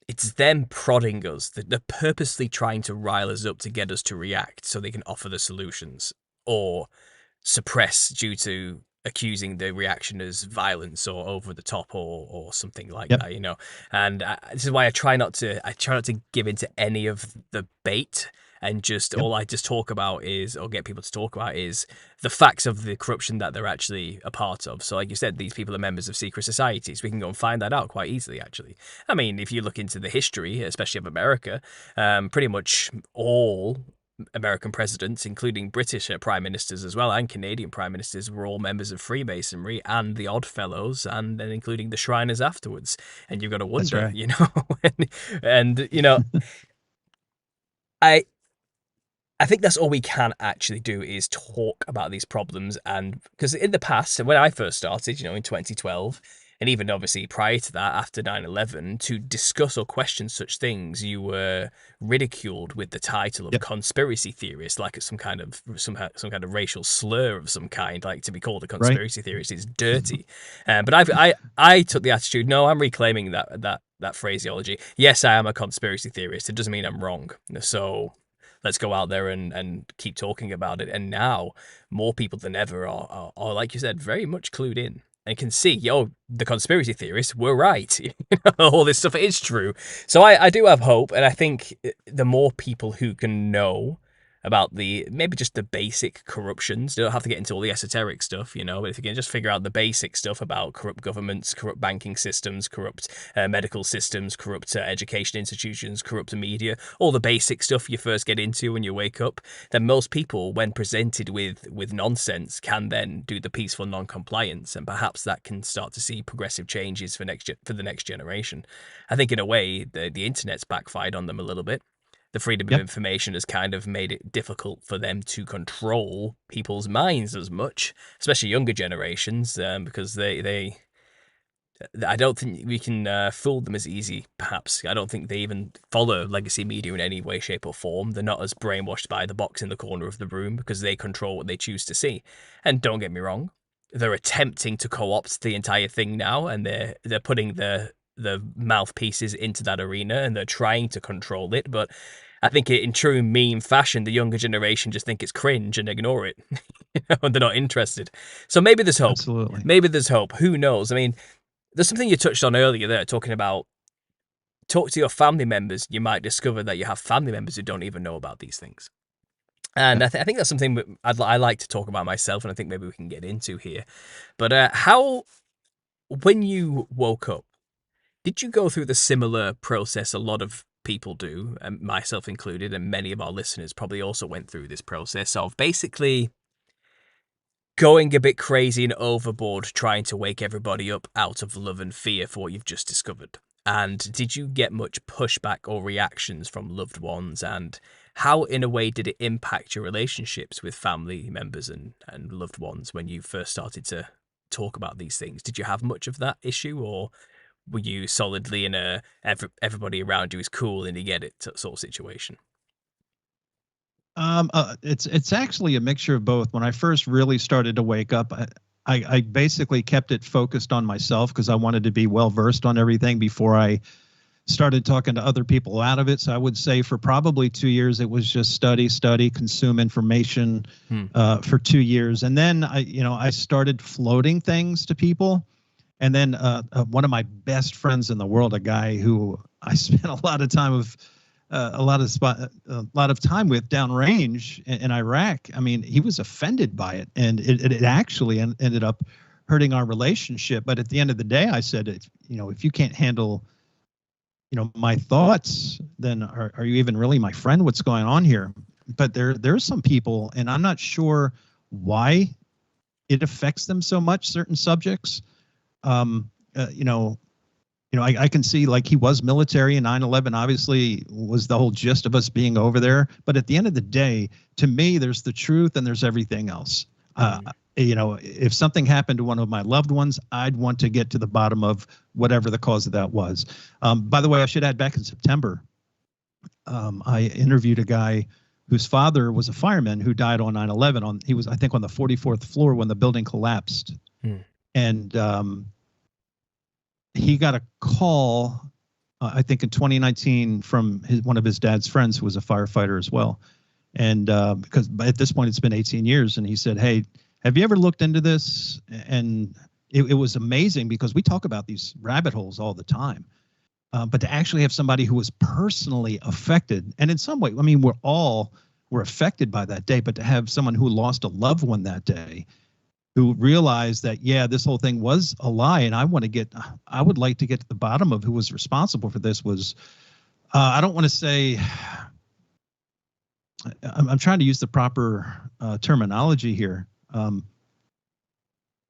it's them prodding us. They're purposely trying to rile us up to get us to react so they can offer the solutions or suppress due to accusing the reaction as violence or over the top or something like that, and this is why I try not to give into any of the bait and just all I just talk about is, or get people to talk about is the facts of the corruption that they're actually a part of. So like you said, these people are members of secret societies. We can go and find that out quite easily, actually. I mean, if you look into the history, especially of America, pretty much all American presidents, including British prime ministers as well, and Canadian prime ministers, were all members of Freemasonry and the Odd Fellows, and then including the Shriners afterwards. And you've got to wonder, and I I think that's all we can actually do is talk about these problems. And because in the past, when I first started, in 2012, and even obviously prior to that, after 9/11, to discuss or question such things, you were ridiculed with the title of Yep. conspiracy theorist, like it's some kind of racial slur of some kind. Like, to be called a Right. conspiracy theorist is dirty. But I took the attitude, no, I'm reclaiming that phraseology. Yes, I am a conspiracy theorist. It doesn't mean I'm wrong. So let's go out there and keep talking about it. And now more people than ever are, like you said, very much clued in and can see, the conspiracy theorists were right. All this stuff is true. So I do have hope. And I think the more people who can know about maybe just the basic corruptions. You don't have to get into all the esoteric stuff, but if you can just figure out the basic stuff about corrupt governments, corrupt banking systems, corrupt medical systems, corrupt education institutions, corrupt media, all the basic stuff you first get into when you wake up, then most people, when presented with nonsense, can then do the peaceful non-compliance, and perhaps that can start to see progressive changes for the next generation. I think in a way the internet's backfired on them a little bit. The freedom of Yep. information has kind of made it difficult for them to control people's minds as much, especially younger generations, because I don't think we can fool them as easy, perhaps. I don't think they even follow legacy media in any way, shape, or form. They're not as brainwashed by the box in the corner of the room because they control what they choose to see. And don't get me wrong, they're attempting to co-opt the entire thing now, and they're putting the mouthpieces into that arena, and they're trying to control it, but I think in true meme fashion, the younger generation just think it's cringe and ignore it. And they're not interested. So maybe there's hope. Absolutely. Maybe there's hope. Who knows? I mean, there's something you touched on earlier there, talking about talk to your family members. You might discover that you have family members who don't even know about these things. And Yep. I think that's something I like to talk about myself, and I think maybe we can get into here. But when you woke up, did you go through the similar process a lot of people do, and myself included, and many of our listeners probably also went through this process of basically going a bit crazy and overboard, trying to wake everybody up out of love and fear for what you've just discovered? And did you get much pushback or reactions from loved ones? And how, in a way, did it impact your relationships with family members and loved ones when you first started to talk about these things? Did you have much of that issue, or were you solidly in everybody around you is cool and you get it sort of situation? It's actually a mixture of both. When I first really started to wake up, I basically kept it focused on myself because I wanted to be well versed on everything before I started talking to other people out of it. So I would say for probably 2 years, it was just study, consume information for 2 years. And then I started floating things to people. And then one of my best friends in the world, a guy who I spent a lot of time with downrange in Iraq. I mean, he was offended by it, and it actually ended up hurting our relationship. But at the end of the day, I said, if you can't handle, my thoughts, then are you even really my friend? What's going on here? But there's some people, and I'm not sure why it affects them so much, certain subjects. I can see, like, he was military, and 9/11 obviously was the whole gist of us being over there. But at the end of the day, to me, there's the truth and there's everything else. If something happened to one of my loved ones, I'd want to get to the bottom of whatever the cause of that was. By the way, I should add, back in September, I interviewed a guy whose father was a fireman who died on 9/11. He was, I think, on the 44th floor when the building collapsed. And he got a call, I think in 2019, from one of his dad's friends who was a firefighter as well. And because at this point it's been 18 years, and he said, "Hey, have you ever looked into this?" And it was amazing because we talk about these rabbit holes all the time. But to actually have somebody who was personally affected, and in some way, I mean, we're affected by that day, but to have someone who lost a loved one that day, who realized that, yeah, this whole thing was a lie, and I would like to get to the bottom of who was responsible for this, was, I don't want to say, I'm trying to use the proper terminology here.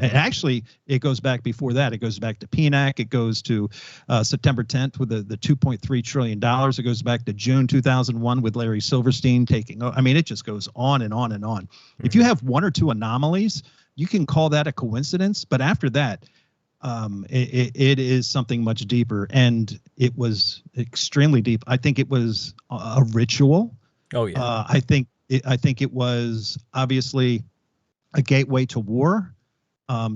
And actually, it goes back before that. It goes back to PNAC. It goes to September 10th with the $2.3 trillion. It goes back to June 2001 with Larry Silverstein taking. I mean, it just goes on and on and on. If you have one or two anomalies, you can call that a coincidence. But after that, it is something much deeper. And it was extremely deep. I think it was a ritual. Oh, yeah. I think it was obviously a gateway to war.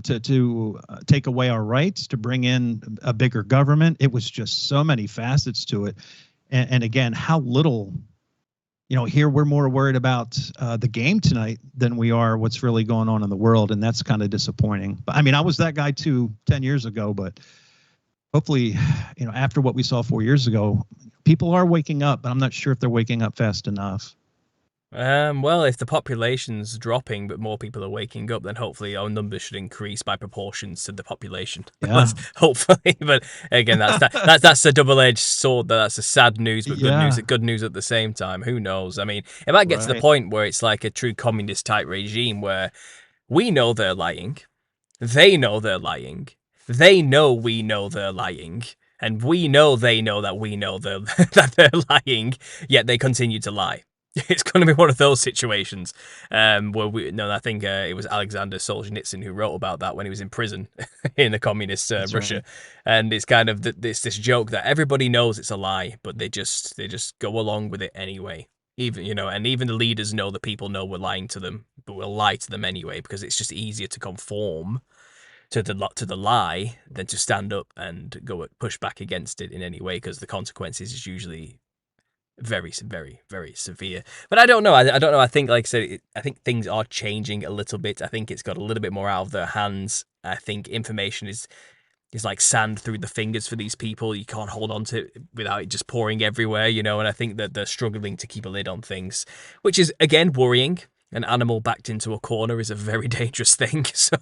To take away our rights, to bring in a bigger government. It was just so many facets to it. And again, how little, here we're more worried about the game tonight than we are what's really going on in the world. And that's kind of disappointing. But I mean, I was that guy too 10 years ago, but hopefully, after what we saw 4 years ago, people are waking up, but I'm not sure if they're waking up fast enough. Well, if the population's dropping but more people are waking up, then hopefully our numbers should increase by proportions to the population. Yeah. Hopefully, but again, that's a double-edged sword. That's a sad news, but good news at the same time. Who knows? I mean, it might get to the point where it's like a true communist type regime where we know they're lying, they know they're lying, they know we know they're lying. And we know they know that we know that they're lying, yet they continue to lie. It's going to be one of those situations where I think it was Alexander Solzhenitsyn who wrote about that when he was in prison in the communist Russia. Right. And it's kind of this joke that everybody knows it's a lie, but they just go along with it anyway. Even and even the leaders know the people know we're lying to them, but we'll lie to them anyway because it's just easier to conform to the lie than to stand up and push back against it in any way, because the consequences is usually very, very, very severe. But I don't know. I don't know. I think, like I said, I think things are changing a little bit. I think it's got a little bit more out of their hands. I think information is like sand through the fingers for these people. You can't hold on to it without it just pouring everywhere, and I think that they're struggling to keep a lid on things, which is, again, worrying. An animal backed into a corner is a very dangerous thing. So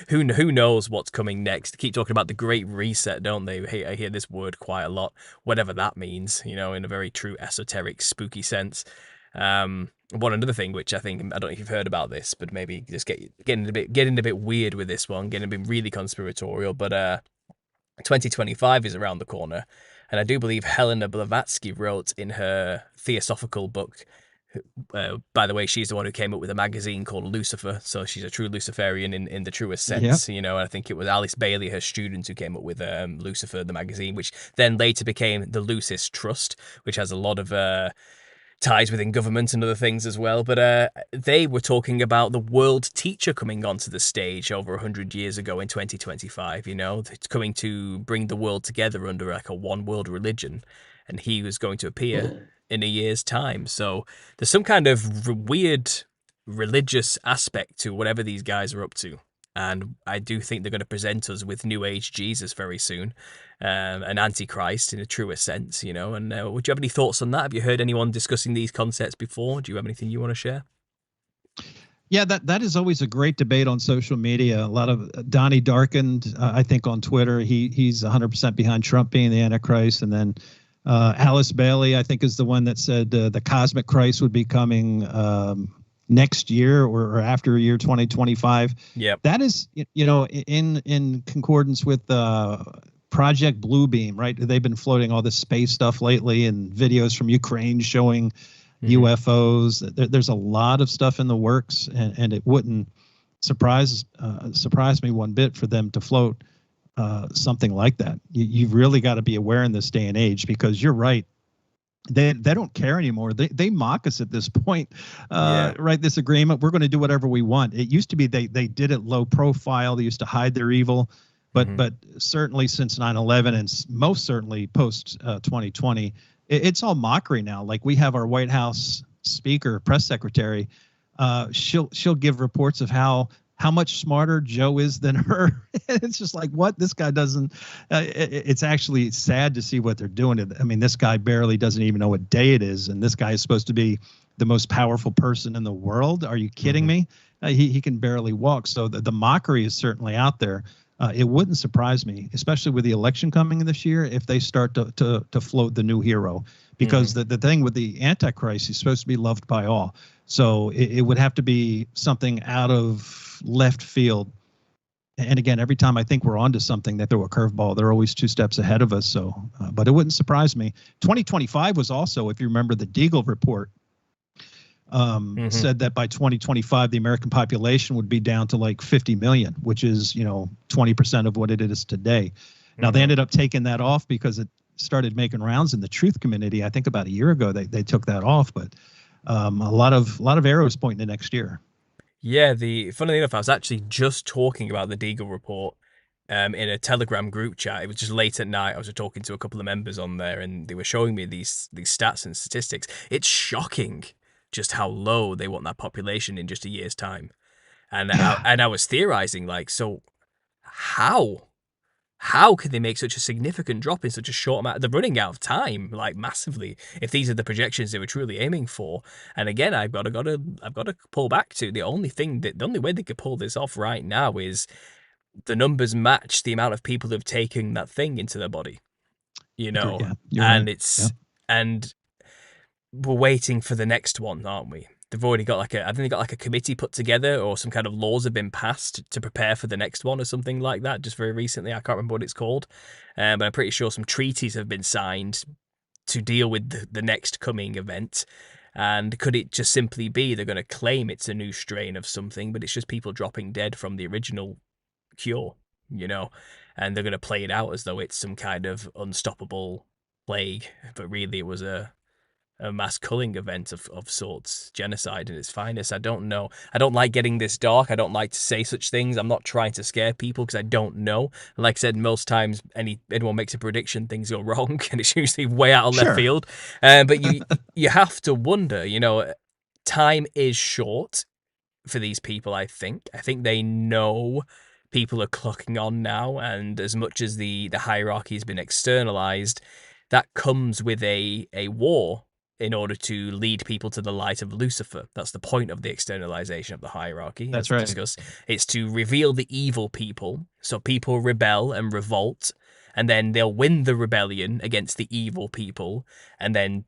who knows what's coming next? They keep talking about the Great Reset, don't they? I hear this word quite a lot, whatever that means, in a very true esoteric, spooky sense. One another thing, which I don't know if you've heard about this, but maybe just getting a bit weird with this one, getting a bit really conspiratorial. But 2025 is around the corner, and I do believe Helena Blavatsky wrote in her theosophical book. By the way, she's the one who came up with a magazine called Lucifer, so she's a true Luciferian in the truest sense. Yep. And I think it was Alice Bailey, her student, who came up with Lucifer, the magazine, which then later became the Lucis Trust, which has a lot of ties within government and other things as well. But they were talking about the world teacher coming onto the stage over 100 years ago in 2025. It's coming to bring the world together under like a one world religion, and he was going to appear in a year's time. So there's some kind of weird religious aspect to whatever these guys are up to. And I do think they're going to present us with New Age Jesus very soon, an Antichrist in a truer sense, And would you have any thoughts on that? Have you heard anyone discussing these concepts before? Do you have anything you want to share? Yeah, that is always a great debate on social media. A lot of Donnie Darkened, I think, on Twitter. He's 100% behind Trump being the Antichrist, and then Alice Bailey, I think, is the one that said the cosmic Christ would be coming next year or after year 2025. Yeah, that is, in concordance with Project Bluebeam, right? They've been floating all this space stuff lately, and videos from Ukraine showing UFOs. There's a lot of stuff in the works, and it wouldn't surprise me one bit for them to float something like that. You've really got to be aware in this day and age, because you're right. They don't care anymore. They mock us at this point. Right? This agreement, we're going to do whatever we want. It used to be they did it low profile. They used to hide their evil, but certainly since 9/11 and most certainly post 2020, it's all mockery now. Like, we have our White House speaker, press secretary. She'll give reports of how much smarter Joe is than her. It's just like, what? This guy doesn't, it's actually sad to see what they're doing. I mean, this guy barely doesn't even know what day it is. And this guy is supposed to be the most powerful person in the world. Are you kidding me? He can barely walk. So the mockery is certainly out there. It wouldn't surprise me, especially with the election coming this year, if they start to float the new hero, because the thing with the Antichrist, he's supposed to be loved by all. So it would have to be something out of left field And again, every time I think we're onto something, they throw a curveball. They're always 2 steps ahead of us. So, but it wouldn't surprise me. 2025 was also, if you remember, the Deagle report said that by 2025, the American population would be down to like 50 million, which is, 20% of what it is today. Now, they ended up taking that off because it started making rounds in the truth community. I think about a year ago, they took that off, but a lot of arrows pointing to next year. Yeah, funnily enough, I was actually just talking about the Deagle report in a Telegram group chat. It was just late at night. I was talking to a couple of members on there, and they were showing me these stats and statistics. It's shocking just how low they want that population in just a year's time. And I was theorizing, like, so how can they make such a significant drop in such a short amount? They're running out of time, like, massively, if these are the projections they were truly aiming for. And again, I've got to pull back to the only way they could pull this off right now is the numbers match the amount of people who've taken that thing into their body, Yeah, and right. And we're waiting for the next one, aren't we? They've already got I think they got like a committee put together, or some kind of laws have been passed to prepare for the next one or something like that, just very recently. I can't remember what it's called, but I'm pretty sure some treaties have been signed to deal with the next coming event. And could it just simply be they're going to claim it's a new strain of something, but it's just people dropping dead from the original cure, and they're going to play it out as though it's some kind of unstoppable plague, but really it was a mass culling event of sorts, genocide in its finest. I don't know. I don't like getting this dark. I don't like to say such things. I'm not trying to scare people because I don't know. Like I said, most times anyone makes a prediction, things go wrong, and it's usually way out of left field. But you have to wonder, time is short for these people, I think. I think they know people are clocking on now, and as much as the hierarchy has been externalized, that comes with a war in order to lead people to the light of Lucifer. That's the point of the externalization of the hierarchy. That's right. Discussed. It's to reveal the evil people, so people rebel and revolt, and then they'll win the rebellion against the evil people, and then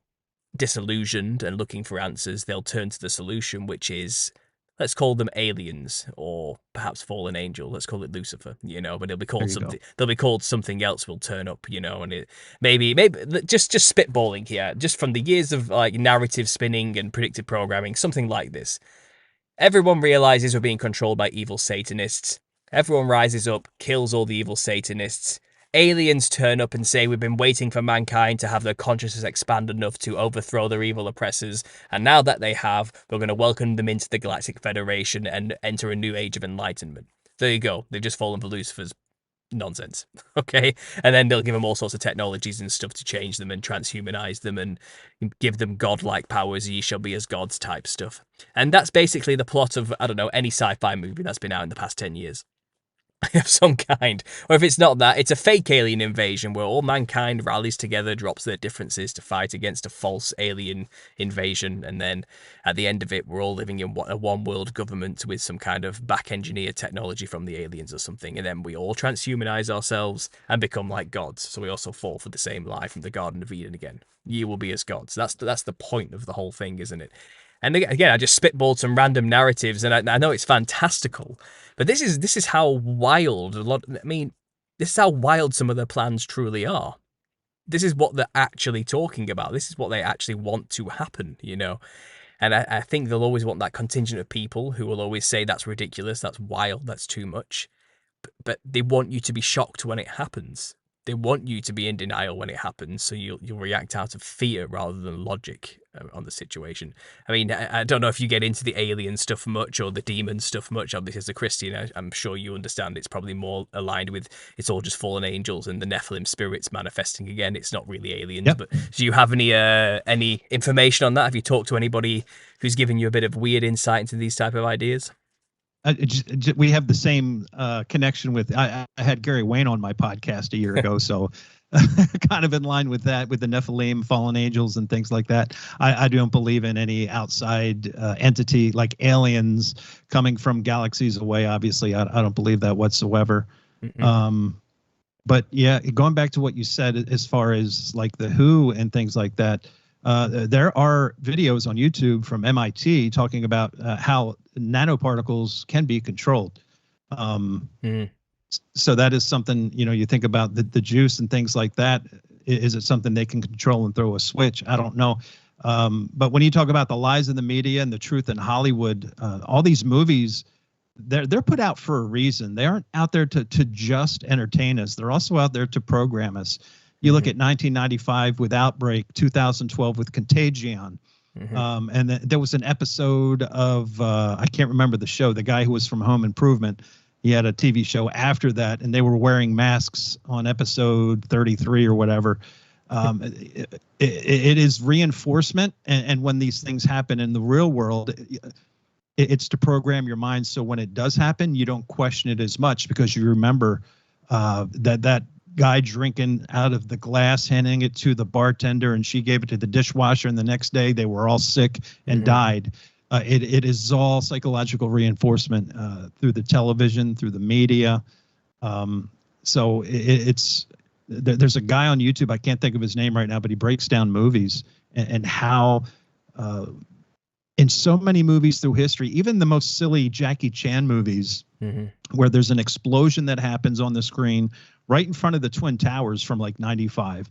disillusioned and looking for answers, they'll turn to the solution, which is, let's call them aliens, or perhaps fallen angel. Let's call it Lucifer, but it'll be called something. They'll be called something else. Will turn up, and it maybe just spitballing here, just from the years of like narrative spinning and predictive programming, something like this. Everyone realizes we're being controlled by evil Satanists. Everyone rises up, kills all the evil Satanists. Aliens turn up and say we've been waiting for mankind to have their consciousness expand enough to overthrow their evil oppressors, and now that they have, we're going to welcome them into the Galactic Federation and enter a new age of enlightenment. There you go. They've just fallen for Lucifer's nonsense. Okay? And then they'll give them all sorts of technologies and stuff to change them and transhumanize them and give them godlike powers, ye shall be as gods type stuff. And that's basically the plot of, I don't know, any sci-fi movie that's been out in the past 10 years. Of some kind. Or if it's not that, it's a fake alien invasion where all mankind rallies together, drops their differences to fight against a false alien invasion, and then at the end of it, we're all living in a one-world government with some kind of back-engineered technology from the aliens or something, and then we all transhumanize ourselves and become like gods, so we also fall for the same lie from the Garden of Eden again. You will be as gods. That's the point of the whole thing, isn't it? And again, I just spitballed some random narratives, and I know it's fantastical, but this is how wild this is how wild some of their plans truly are. This is what they're actually talking about. This is what they actually want to happen, And I think they'll always want that contingent of people who will always say that's ridiculous, that's wild, that's too much. But they want you to be shocked when it happens. They want you to be in denial when it happens, so you'll react out of fear rather than logic on the situation. I mean, I don't know if you get into the alien stuff much or the demon stuff much. Obviously, as a Christian, I'm sure you understand it's probably more aligned with it's all just fallen angels and the Nephilim spirits manifesting again. It's not really aliens. Yep. But do you have any information on that? Have you talked to anybody who's given you a bit of weird insight into these type of ideas? We have the same connection with. I had Gary Wayne on my podcast a year ago, so kind of in line with that, with the Nephilim, fallen angels, and things like that. I don't believe in any outside entity like aliens coming from galaxies away. Obviously, I don't believe that whatsoever. But yeah, going back to what you said as far as like the WHO and things like that. There are videos on YouTube from MIT talking about how nanoparticles can be controlled. Um, Mm. so that is something, you think about the juice and things like that. Is it something they can control and throw a switch? I don't know. But when you talk about the lies in the media and the truth in Hollywood, all these movies, they're put out for a reason. They aren't out there to just entertain us. They're also out there to program us. You look Mm-hmm. at 1995 with Outbreak, 2012 with Contagion. Mm-hmm. And there was an episode of, I can't remember the show, the guy who was from Home Improvement. He had a TV show after that, and they were wearing masks on episode 33 or whatever. It is reinforcement. And when these things happen in the real world, it's to program your mind. So when it does happen, you don't question it as much because you remember that guy drinking out of the glass, handing it to the bartender, and she gave it to the dishwasher, and the next day they were all sick and died. It is all psychological reinforcement through the television, through the media. So there's a guy on YouTube, I can't think of his name right now, but he breaks down movies and how in so many movies through history, even the most silly Jackie Chan movies, where there's an explosion that happens on the screen right in front of the Twin Towers from like 95.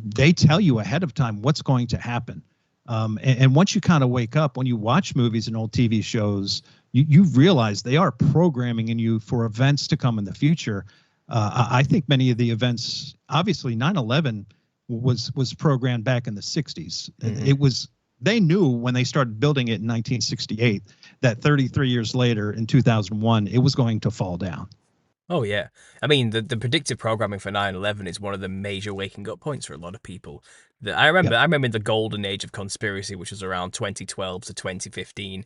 They tell you ahead of time what's going to happen. And once you kind of wake up, when you watch movies and old TV shows, you realize they are programming in you for events to come in the future. I think many of the events, obviously 9/11 was programmed back in the 60s. It was, they knew when they started building it in 1968 that 33 years later in 2001, it was going to fall down. Oh, yeah. I mean, the predictive programming for 9/11 is one of the major waking up points for a lot of people. I Yep. remember the golden age of conspiracy, which was around 2012 to 2015.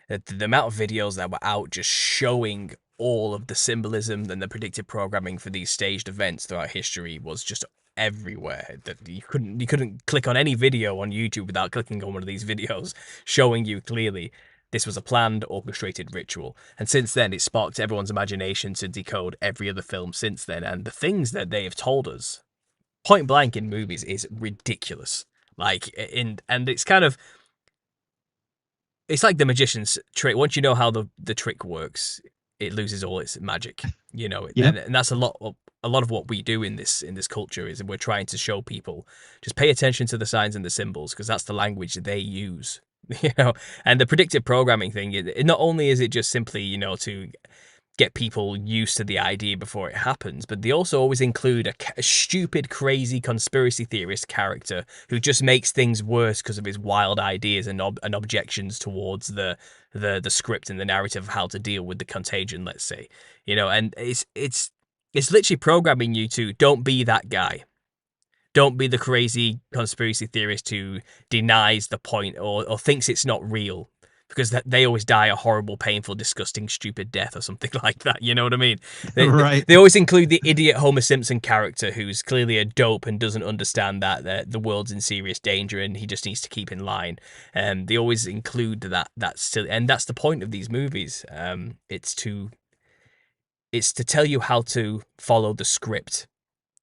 The amount of videos that were out just showing all of the symbolism and the predictive programming for these staged events throughout history was just everywhere. That you couldn't click on any video on YouTube without clicking on one of these videos showing you clearly this was a planned, orchestrated ritual. And since then, it sparked everyone's imagination to decode every other film since then. And the things that they have told us, point blank in movies, is ridiculous. And it's kind of, it's like the magician's trick. Once you know how the trick works, it loses all its magic. Yep. And that's a lot of what we do in this culture is we're trying to show people just pay attention to the signs and the symbols because that's the language they use. And the predictive programming thing, it not only is it just simply to get people used to the idea before it happens, but they also always include a stupid, crazy conspiracy theorist character who just makes things worse because of his wild ideas and objections towards the script and the narrative of how to deal with the contagion, let's say. And it's literally programming you to don't be that guy. Don't be the crazy conspiracy theorist who denies the point or thinks it's not real because they always die a horrible, painful, disgusting, stupid death or something like that. You know what I mean? Right. They always include the idiot Homer Simpson character who's clearly a dope and doesn't understand that the world's in serious danger and he just needs to keep in line. They always include that still, and that's the point of these movies. It's to tell you how to follow the script.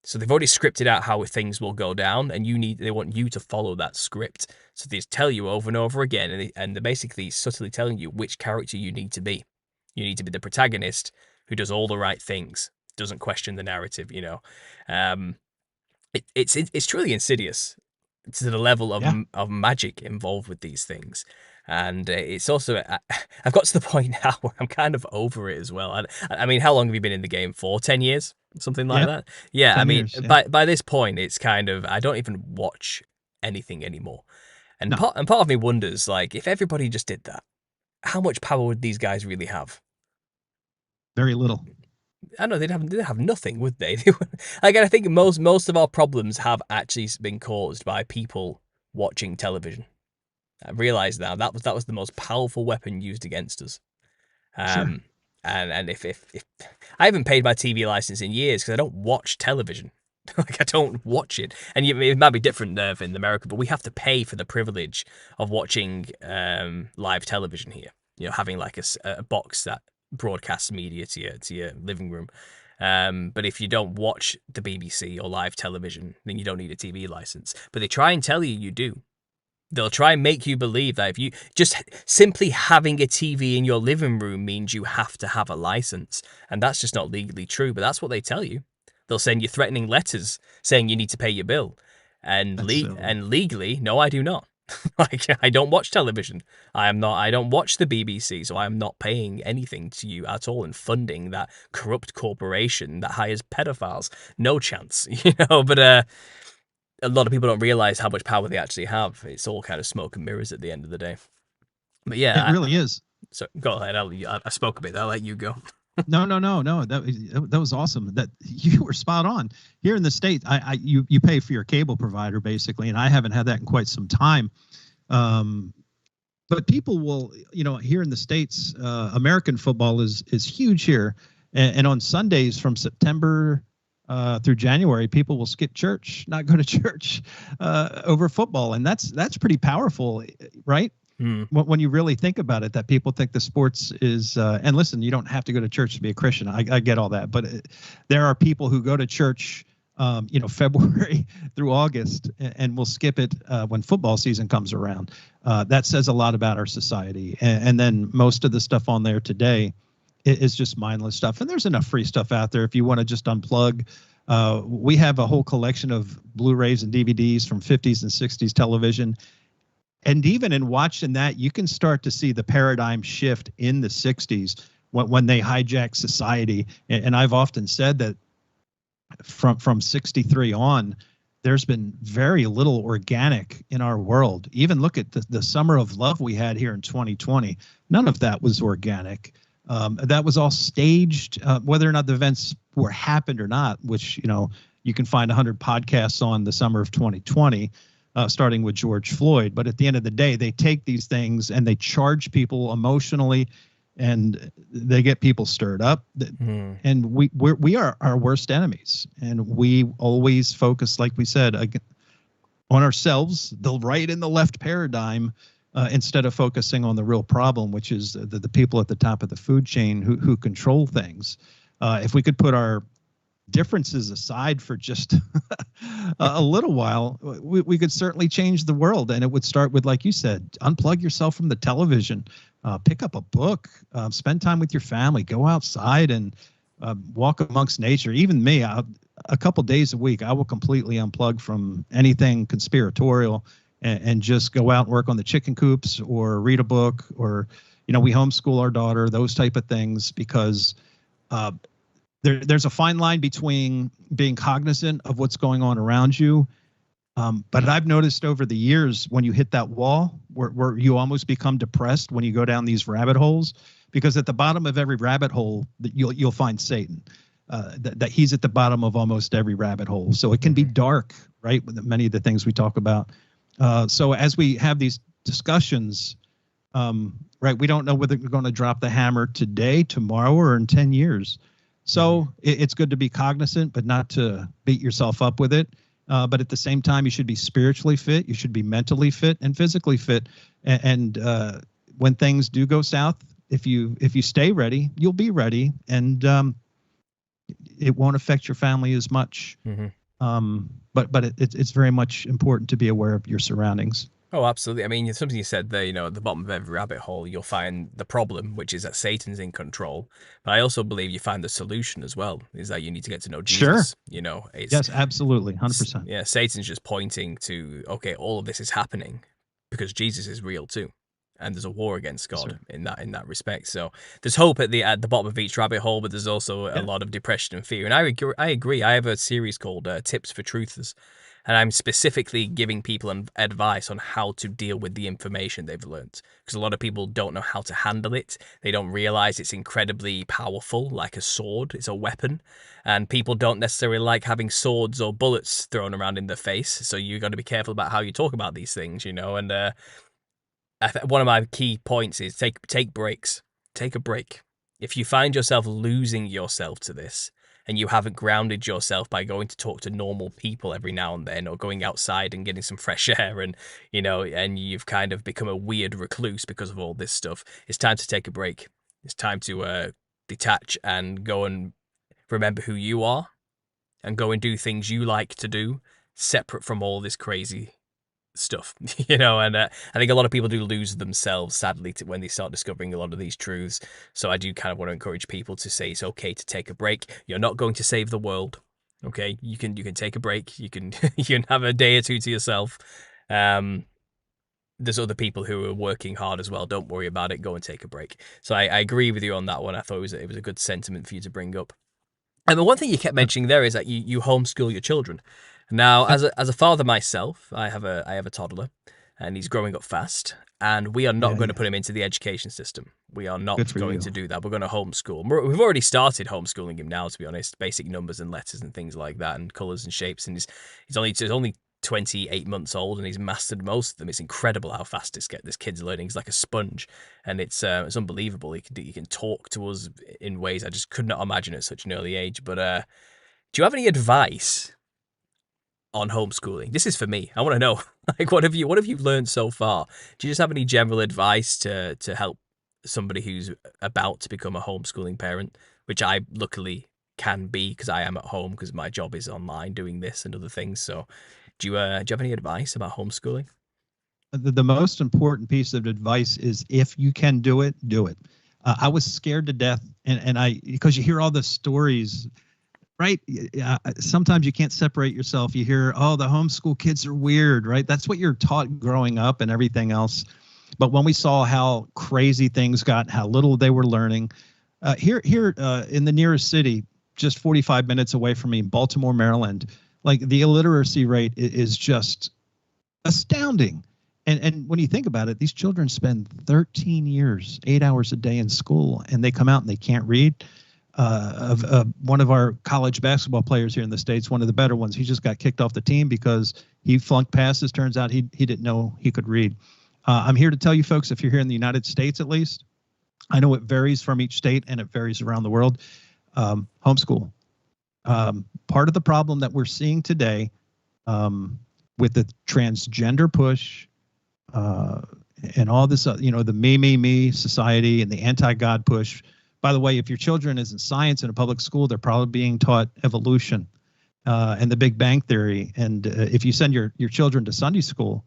So they've already scripted out how things will go down, and they want you to follow that script. So they tell you over and over again, and they're basically subtly telling you which character you need to be. You need to be the protagonist who does all the right things, doesn't question the narrative. It's truly insidious to the level Yeah. of magic involved with these things. And it's also, I've got to the point now where I'm kind of over it as well. I mean, how long have you been in the game for? 10 years? Something like Yeah. that? Yeah, I 10 mean, years. Yeah. by this point, it's kind of, I don't even watch anything anymore. And No, part of me wonders, like, if everybody just did that, how much power would these guys really have? very little. I know they'd have nothing, would they? Like, I think most of our problems have actually been caused by people watching television. I realize now that was the most powerful weapon used against us. Sure. And if I haven't paid my TV license in years because I don't watch television. Like I don't watch it, and it might be different in America, but we have to pay for the privilege of watching live television here. Having like a box that broadcasts media to your living room. But if you don't watch the BBC or live television, then you don't need a TV license. But they try and tell you do. They'll try and make you believe that if you just simply having a TV in your living room means you have to have a license. And that's just not legally true, but that's what they tell you. They'll send you threatening letters saying you need to pay your bill. And That's silly. and legally, no, I do not. Like, I don't watch television. I don't watch the BBC, so I am not paying anything to you at all and funding that corrupt corporation that hires pedophiles. No chance, but a lot of people don't realize how much power they actually have. It's all kind of smoke and mirrors at the end of the day. But It yeah, really is. so go ahead. I spoke a bit. I'll let you go. No. That was awesome. That you were spot on. Here in the States, you pay for your cable provider basically, and I haven't had that in quite some time. But people will, here in the States, American football is huge here, and on Sundays from September through January, people will skip church, not go to church over football, and that's pretty powerful, right? When you really think about it, that people think the sports is, and listen, you don't have to go to church to be a Christian. I get all that, but there are people who go to church, February through August, and will skip it when football season comes around. That says a lot about our society. And then most of the stuff on there today is just mindless stuff. And there's enough free stuff out there if you want to just unplug. We have a whole collection of Blu-rays and DVDs from 50s and 60s television. And even in watching that, you can start to see the paradigm shift in the 60s when they hijacked society. And I've often said that from 63 on, there's been very little organic in our world. Even look at the Summer of Love we had here in 2020. None of that was organic. That was all staged, whether or not the events were happened or not, which, you can find 100 podcasts on the summer of 2020. Starting with George Floyd. But at the end of the day, they take these things and they charge people emotionally, and they get people stirred up. And we are our worst enemies. And we always focus, like we said, on ourselves, the right and the left paradigm, instead of focusing on the real problem, which is the people at the top of the food chain who control things. If we could put our differences aside for just a little while, we could certainly change the world. And it would start with, like you said, unplug yourself from the television, pick up a book, spend time with your family, go outside and walk amongst nature. Even me, a couple days a week, I will completely unplug from anything conspiratorial and just go out and work on the chicken coops or read a book, or, we homeschool our daughter, those type of things, because there's a fine line between being cognizant of what's going on around you. But I've noticed over the years, when you hit that wall where you almost become depressed when you go down these rabbit holes, because at the bottom of every rabbit hole you'll find Satan, that he's at the bottom of almost every rabbit hole. So it can be dark, right? With many of the things we talk about. So as we have these discussions, right, we don't know whether we're going to drop the hammer today, tomorrow, or in 10 years. So it's good to be cognizant, but not to beat yourself up with it. But at the same time, you should be spiritually fit. You should be mentally fit and physically fit. And when things do go south, if you stay ready, you'll be ready, and it won't affect your family as much. But it's very much important to be aware of your surroundings. Oh, absolutely. I mean, something you said there, at the bottom of every rabbit hole, you'll find the problem, which is that Satan's in control. But I also believe you find the solution as well, is that you need to get to know Jesus. Sure. Yes, absolutely. 100%. Yeah, Satan's just pointing to, okay, all of this is happening because Jesus is real too. And there's a war against God in that respect. So there's hope at the bottom of each rabbit hole, but there's also a lot of depression and fear. And I agree. I have a series called Tips for Truthers. And I'm specifically giving people advice on how to deal with the information they've learned. Because a lot of people don't know how to handle it. They don't realize it's incredibly powerful, like a sword. It's a weapon. And people don't necessarily like having swords or bullets thrown around in their face. So you got to be careful about how you talk about these things, And one of my key points is take breaks. Take a break. If you find yourself losing yourself to this, and you haven't grounded yourself by going to talk to normal people every now and then, or going outside and getting some fresh air, and and you've kind of become a weird recluse because of all this stuff, it's time to take a break. It's time to detach and go and remember who you are, and go and do things you like to do, separate from all this crazy stuff, you know, and I think a lot of people do lose themselves, sadly, when they start discovering a lot of these truths. So I do kind of want to encourage people to say it's okay to take a break. You're not going to save the world. Okay, you can take a break. You can you can have a day or two to yourself. There's other people who are working hard as well. Don't worry about it. Go and take a break. So I agree with you on that one. I thought it was a good sentiment for you to bring up. And the one thing you kept mentioning there is that you homeschool your children. Now, as a father myself, I have a toddler, and he's growing up fast. And we are not going to put him into the education system. We are not going to do that. We're going to homeschool. We've already started homeschooling him now, to be honest. Basic numbers and letters and things like that, and colours and shapes. And he's only 28 months old, and he's mastered most of them. It's incredible how fast this kid's learning. He's like a sponge, and it's unbelievable. He can talk to us in ways I just could not imagine at such an early age. But do you have any advice on homeschooling? This is for me. I want to know, like, what have you learned so far? Do you just have any general advice to help somebody who's about to become a homeschooling parent, which I luckily can be because I am at home because my job is online doing this and other things. So do you have any advice about homeschooling? The most important piece of advice is, if you can do it, do it. I was scared to death, because you hear all the stories, right? Sometimes you can't separate yourself. You hear, oh, the homeschool kids are weird, right? That's what you're taught growing up and everything else. But when we saw how crazy things got, how little they were learning, here in the nearest city, just 45 minutes away from me, Baltimore, Maryland, like the illiteracy rate is just astounding. And when you think about it, these children spend 13 years, 8 hours a day in school, and they come out and they can't read. One of our college basketball players here in the States, one of the better ones, he just got kicked off the team because he flunked passes. Turns out he didn't know he could read. I'm here to tell you folks, if you're here in the United States at least, I know it varies from each state and it varies around the world, homeschool. Part of the problem that we're seeing today with the transgender push, and all this, the me society and the anti-God push. By the way, if your children is in science in a public school, they're probably being taught evolution and the Big Bang Theory. And if you send your children to Sunday school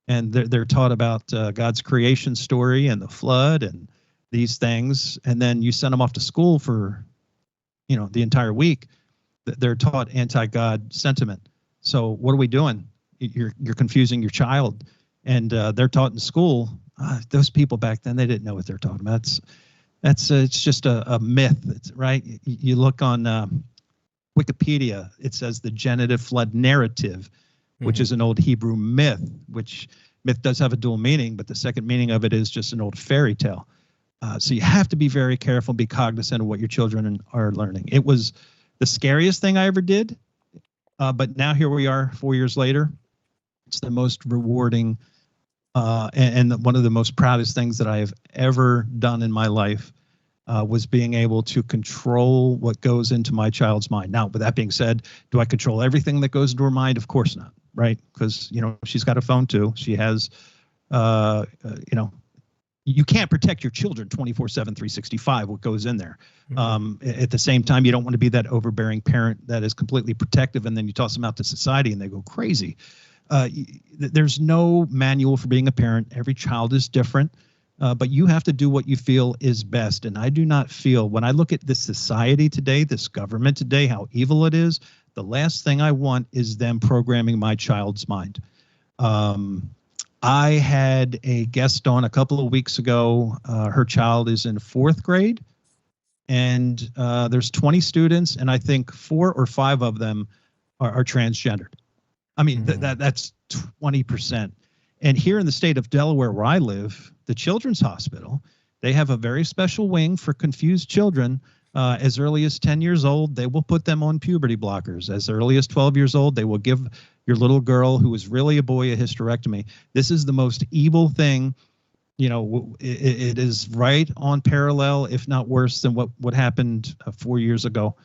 and they're taught about God's creation story and the flood and these things, and then you send them off to school for, the entire week, they're taught anti-God sentiment. So what are we doing? You're confusing your child. And they're taught in school. Those people back then, they didn't know what they're talking about. It's just a myth, right? You look on Wikipedia, it says the genitive flood narrative, which is an old Hebrew myth, which myth does have a dual meaning, but the second meaning of it is just an old fairy tale. So you have to be very careful, be cognizant of what your children are learning. It was the scariest thing I ever did, but now here we are 4 years later. It's the most rewarding and one of the most proudest things that I have ever done in my life was being able to control what goes into my child's mind. Now, with that being said, do I control everything that goes into her mind? Of course not, right? Because, she's got a phone too. She has, you can't protect your children 24/7, 365, what goes in there. At the same time, you don't want to be that overbearing parent that is completely protective, and then you toss them out to society and they go crazy. There's no manual for being a parent. Every child is different, but you have to do what you feel is best. And I do not feel, when I look at this society today, this government today, how evil it is, the last thing I want is them programming my child's mind. I had a guest on a couple of weeks ago. Her child is in 4th grade, and there's 20 students, and I think 4 or 5 of them are transgendered. I mean, that's 20%. And here in the state of Delaware, where I live, the Children's Hospital, they have a very special wing for confused children. As early as 10 years old, they will put them on puberty blockers. As early as 12 years old, they will give your little girl, who is really a boy, a hysterectomy. This is the most evil thing. It is right on parallel, if not worse, than what happened 4 years ago.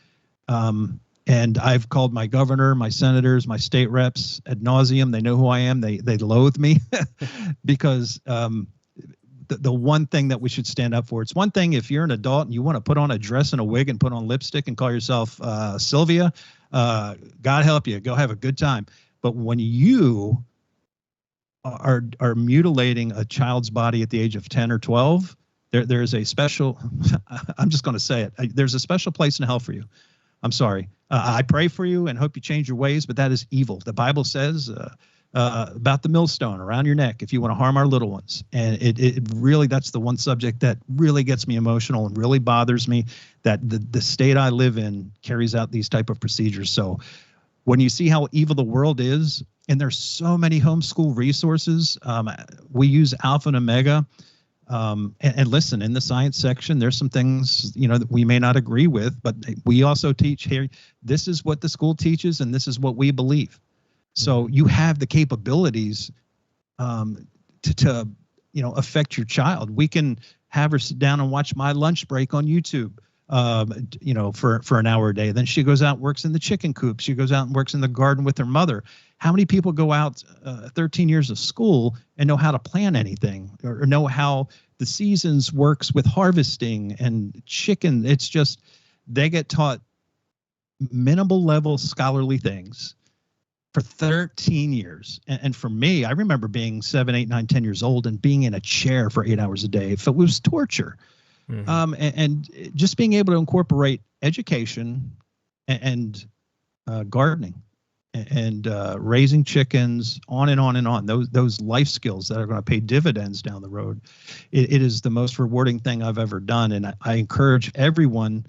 And I've called my governor, my senators, my state reps ad nauseum. They know who I am. They loathe me because the one thing that we should stand up for. It's one thing if you're an adult and you want to put on a dress and a wig and put on lipstick and call yourself Sylvia, God help you, go have a good time. But when you are mutilating a child's body at the age of 10 or 12, there's a special, I'm just going to say it, there's a special place in hell for you. I'm sorry. I pray for you and hope you change your ways, but that is evil. The Bible says about the millstone around your neck if you want to harm our little ones. And it really, that's the one subject that really gets me emotional and really bothers me, that the state I live in carries out these type of procedures. So when you see how evil the world is, and there's so many homeschool resources, we use Alpha and Omega. And listen, in the science section, there's some things, that we may not agree with, but we also teach here, this is what the school teaches, and this is what we believe. So you have the capabilities to affect your child. We can have her sit down and watch My Lunch Break on YouTube, for an hour a day. Then she goes out and works in the chicken coop. She goes out and works in the garden with her mother. How many people go out 13 years of school and know how to plan anything, or know how the seasons works with harvesting and chicken? It's just, they get taught minimal level scholarly things for 13 years. And for me, I remember being 7, 8, 9, 10 years old and being in a chair for 8 hours a day. It was torture. Mm-hmm. And just being able to incorporate education and gardening and raising chickens, on and on and on, those life skills that are going to pay dividends down the road. It is the most rewarding thing I've ever done. And I encourage everyone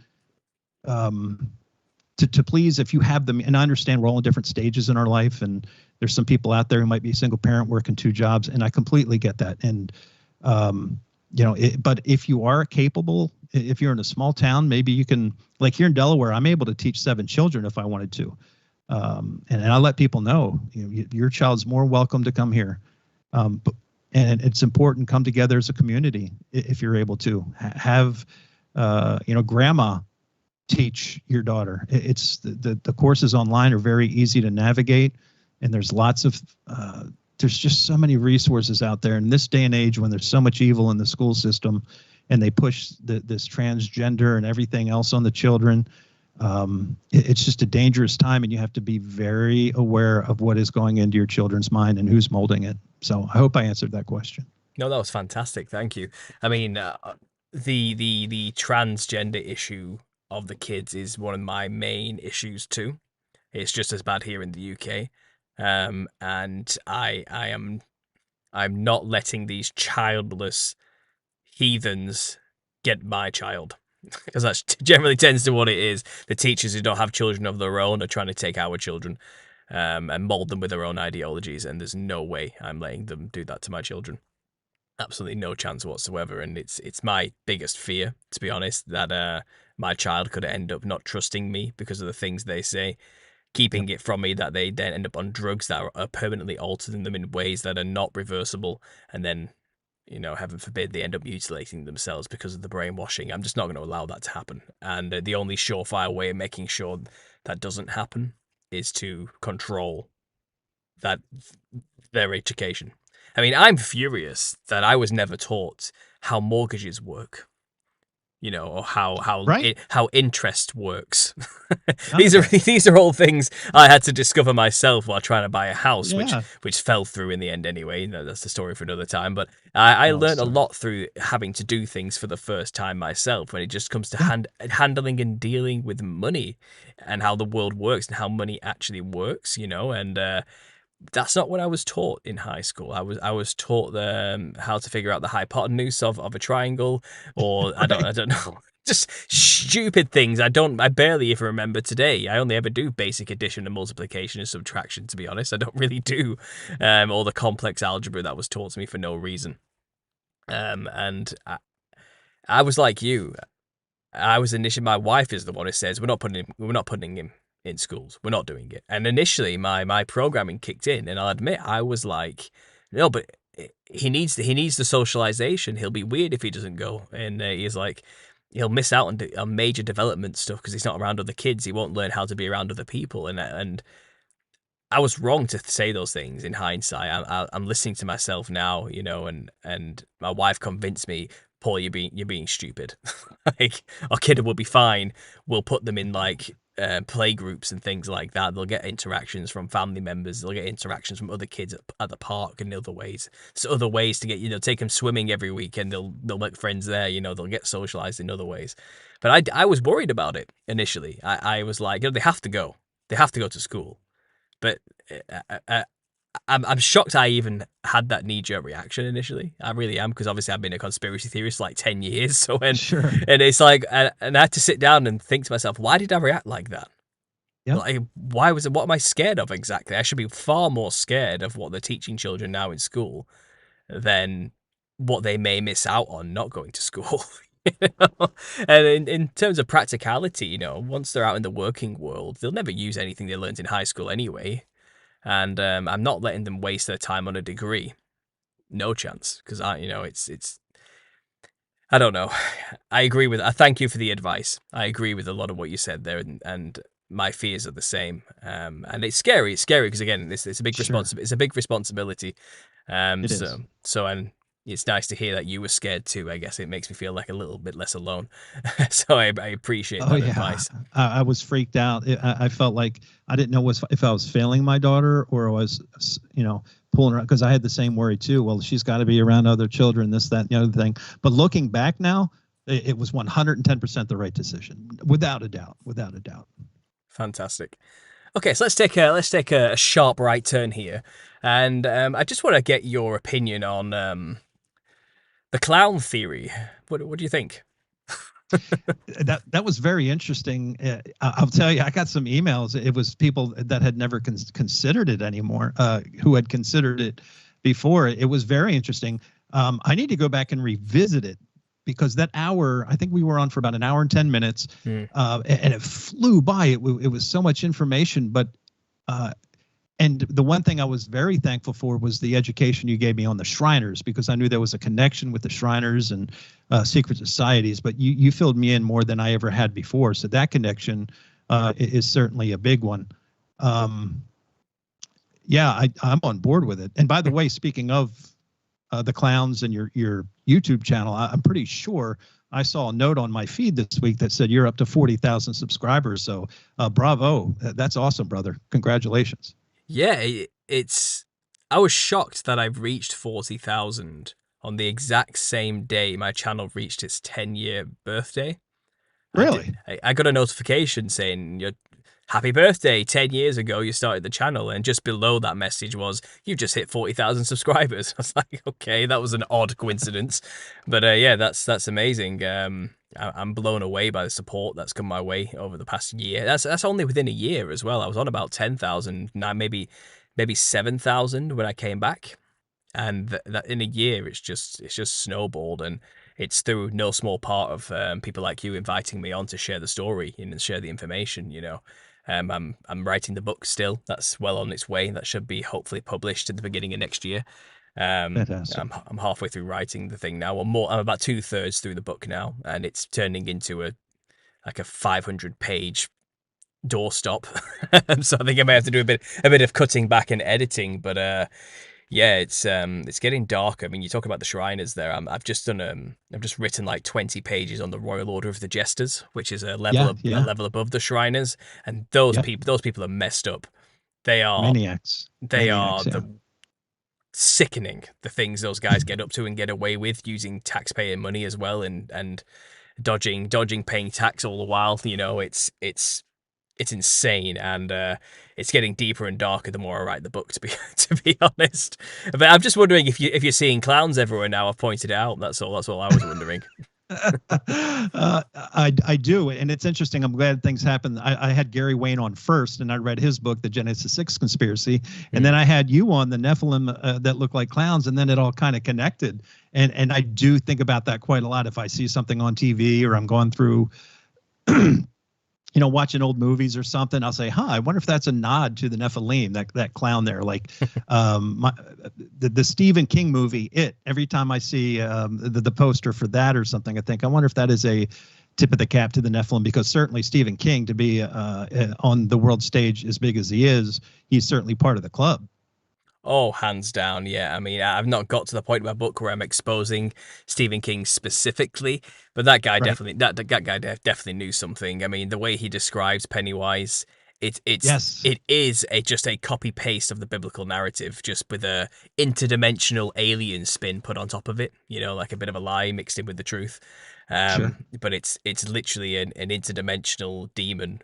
to please, if you have them, and I understand we're all in different stages in our life, and there's some people out there who might be a single parent working 2 jobs, and I completely get that. And but if you are capable, if you're in a small town, maybe you can, like here in Delaware, I'm able to teach 7 children if I wanted to. And I let people know, your child's more welcome to come here. And it's important, come together as a community if you're able to have, grandma teach your daughter. It's the courses online are very easy to navigate, and there's lots of there's just so many resources out there in this day and age when there's so much evil in the school system, and they push this transgender and everything else on the children. It's just a dangerous time, and you have to be very aware of what is going into your children's mind and who's molding it. So I hope I answered that question. No, that was fantastic. Thank you. I mean, the transgender issue of the kids is one of my main issues too. It's just as bad here in the UK. And I'm not letting these childless heathens get my child, because that generally tends to what it is. The teachers who don't have children of their own are trying to take our children and mold them with their own ideologies, and there's no way I'm letting them do that to my children. Absolutely no chance whatsoever. And it's my biggest fear, to be honest, that my child could end up not trusting me because of the things they say, keeping it from me, that they then end up on drugs that are permanently altering them in ways that are not reversible, and then, heaven forbid, they end up mutilating themselves because of the brainwashing. I'm just not going to allow that to happen. And the only surefire way of making sure that doesn't happen is to control their education. I mean, I'm furious that I was never taught how mortgages work, or how interest works. These are all things I had to discover myself while trying to buy a house, which fell through in the end anyway. That's the story for another time. But I learned a lot through having to do things for the first time myself, when it just comes to handling and dealing with money and how the world works and how money actually works, and that's not what I was taught in high school. I was taught how to figure out the hypotenuse of a triangle, or I don't know, just stupid things. I barely even remember today. I only ever do basic addition and multiplication and subtraction, to be honest. I don't really do all the complex algebra that was taught to me for no reason. And I was like you. I was initially, my wife is the one who says we're not putting him in schools. We're not doing it. And initially my programming kicked in, and I'll admit I was like, no, but he needs the socialization. He'll be weird if he doesn't go. And he's like, he'll miss out on major development stuff because he's not around other kids. He won't learn how to be around other people. And I was wrong to say those things in hindsight. I'm listening to myself now, and my wife convinced me, Paul, you're being stupid. Like, our kid will be fine. We'll put them in like play groups and things like that. They'll get interactions from family members. They'll get interactions from other kids at the park and other ways. So other ways to get, take them swimming every weekend. They'll make friends there. They'll get socialized in other ways. But I was worried about it initially. I was like, they have to go. They have to go to school. But I'm shocked I even had that knee-jerk reaction initially. I really am, because obviously I've been a conspiracy theorist for like 10 years. So Sure. and it's like, and I had to sit down and think to myself, why did I react like that? Yeah. Like, why was it? What am I scared of exactly? I should be far more scared of what they're teaching children now in school than what they may miss out on not going to school. And in terms of practicality, once they're out in the working world, they'll never use anything they learned in high school anyway. And I'm not letting them waste their time on a degree. No chance, because it's. I don't know. I agree with. I thank you for the advice. I agree with a lot of what you said there, and my fears are the same. And it's scary. It's scary because again, it's a big It's a big responsibility. It is. And it's nice to hear that you were scared too. I guess it makes me feel like a little bit less alone. So I appreciate that advice. I was freaked out. I felt like I didn't know if I was failing my daughter or I was, pulling her, because I had the same worry too. Well, she's got to be around other children, this, that, and the other thing. But looking back now, it was 110% the right decision, without a doubt. Fantastic. Okay, so let's take a sharp right turn here, and I just want to get your opinion on the clown theory. What do you think? That was very interesting. I'll tell you, I got some emails. It was people that had never considered it anymore, who had considered it before. It was very interesting. I need to go back and revisit it, because that hour, I think we were on for about an hour and 10 minutes, and it flew by. It was so much information, but and the one thing I was very thankful for was the education you gave me on the Shriners, because I knew there was a connection with the Shriners and secret societies, but you filled me in more than I ever had before. So that connection is certainly a big one. Yeah, I'm on board with it. And by the way, speaking of the clowns and your YouTube channel, I'm pretty sure I saw a note on my feed this week that said you're up to 40,000 subscribers. So bravo. That's awesome, brother. Congratulations. Yeah, I was shocked that I've reached 40,000 on the exact same day my channel reached its 10-year birthday. Really? I got a notification saying, happy birthday, 10 years ago you started the channel, and just below that message was, you've just hit 40,000 subscribers. I was like, okay, that was an odd coincidence. But yeah, that's amazing. I'm blown away by the support that's come my way over the past year. That's only within a year as well. I was on about 10,000, now maybe 7,000 when I came back, and that in a year it's just snowballed, and it's through no small part of people like you inviting me on to share the story and share the information. I'm writing the book still. That's well on its way. That should be hopefully published at the beginning of next year. Fantastic. I'm halfway through writing the thing now. I'm about 2/3 through the book now, and it's turning into a 500-page doorstop. So I think I may have to do a bit of cutting back and editing. But yeah, it's getting dark. I mean, you talk about the Shriners there. I've just written like 20 pages on the Royal Order of the Jesters, which is a level a level above the Shriners, and those people are messed up. They are maniacs. They are sickening, the things those guys get up to and get away with, using taxpayer money as well, and dodging paying tax all the while. It's insane, and it's getting deeper and darker the more I write the book, to be honest. But I'm just wondering if you're seeing clowns everywhere now. I've pointed it out. That's all I was wondering. I do, and it's interesting. I'm glad things happen. I had Gary Wayne on first, and I read his book, The Genesis 6 Conspiracy, and then I had you on, the Nephilim that look like clowns, and then it all kind of connected. And I do think about that quite a lot. If I see something on TV or I'm going through watching old movies or something, I'll say, I wonder if that's a nod to the Nephilim, that clown there. Like the Stephen King movie, It. Every time I see the poster for that or something, I think, I wonder if that is a tip of the cap to the Nephilim, because certainly Stephen King, to be on the world stage as big as he is, he's certainly part of the club. Oh, hands down, yeah. I mean, I've not got to the point in my book where I'm exposing Stephen King specifically, but that guy Right. definitely definitely knew something. I mean, the way he describes Pennywise, Yes. it is just a copy paste of the biblical narrative, just with a interdimensional alien spin put on top of it. You know, like a bit of a lie mixed in with the truth. Sure. But it's literally an interdimensional demon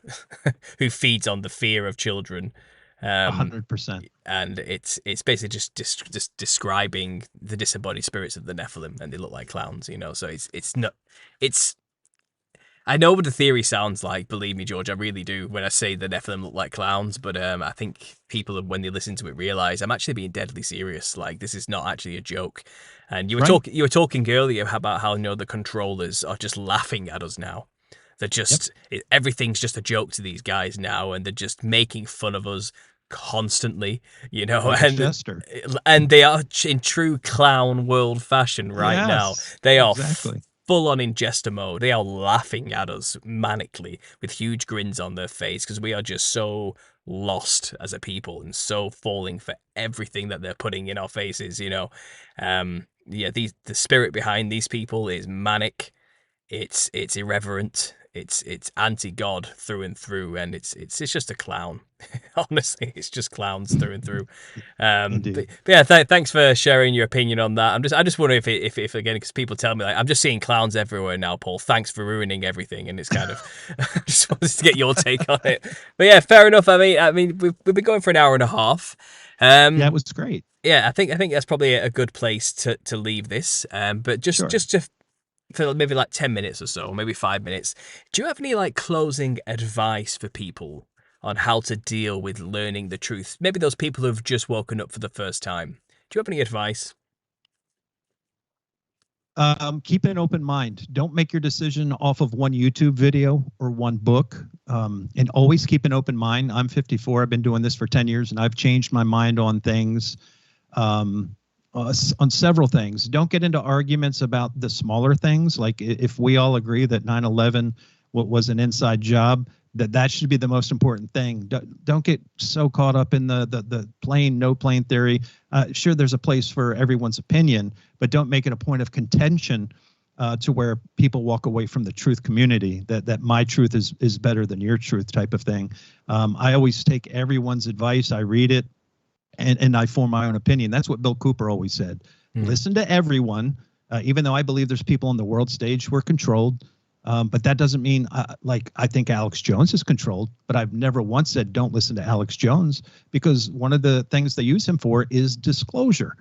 who feeds on the fear of children. Um, 100%. and it's basically just describing the disembodied spirits of the Nephilim, and they look like clowns, you know. So it's not it's I know what the theory sounds like. Believe me, George, I really do when I say the Nephilim look like clowns. But I think people, when they listen to it, realize I'm actually being deadly serious. Like, this is not actually a joke. And Right. you were talking earlier about how, you know, the controllers are just laughing at us now. They're Yep. just everything's just a joke to these guys now, and they're just making fun of us constantly, you know. Like a jester. And they are in true clown world fashion right now. Yes, They are exactly. full on in jester mode. They are laughing at us manically with huge grins on their face because we are just so lost as a people and so falling for everything that they're putting in our faces, you know. Yeah, the spirit behind these people is manic. It's irreverent. It's anti-God through and through, and it's just a clown. Honestly, it's just clowns through and through. Indeed. But yeah, thanks for sharing your opinion on that. I just wonder if again, because people tell me like I'm just seeing clowns everywhere now, Paul. Thanks for ruining everything, and it's kind of I just wanted to get your take on it. But yeah, fair enough. I mean, we've been going for an hour and a half. Yeah, Um, it was great. yeah, I think that's probably a good place to leave this. But Sure. just to for maybe like 10 minutes or so, maybe 5 minutes. Do you have any like closing advice for people on how to deal with learning the truth? Maybe those people who've just woken up for the first time. Do you have any advice? Keep an open mind. Don't make your decision off of one YouTube video or one book. And always keep an open mind. I'm 54. I've been doing this for 10 years, and I've changed my mind on things, on several things. Don't get into arguments about the smaller things. Like if we all agree that 9/11 was an inside job, that should be the most important thing. Don't get so caught up in the plane, no plane theory. Sure, there's a place for everyone's opinion, but don't make it a point of contention to where people walk away from the truth community, that my truth is better than your truth type of thing. I always take everyone's advice. I read it, and I form my own opinion. That's what Bill Cooper always said. Listen to everyone, even though I believe there's people on the world stage who are controlled. But that doesn't mean like I think Alex Jones is controlled, but I've never once said don't listen to Alex Jones, because one of the things they use him for is disclosure.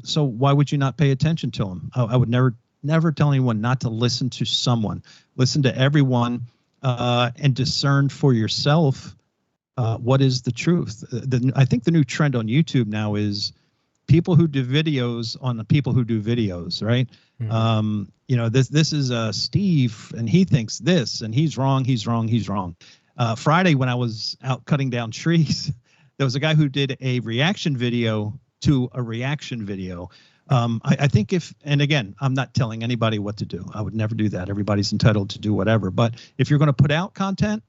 So why would you not pay attention to him? I would never tell anyone not to listen to someone. Listen to everyone and discern for yourself what is the truth. I think the new trend on YouTube now is people who do videos on the people who do videos, right? You know, this is Steve, and he thinks this, and he's wrong. Friday, when I was out cutting down trees, there was a guy who did a reaction video to a reaction video. I think and again, I'm not telling anybody what to do. I would never do that. Everybody's entitled to do whatever. But if you're going to put out content,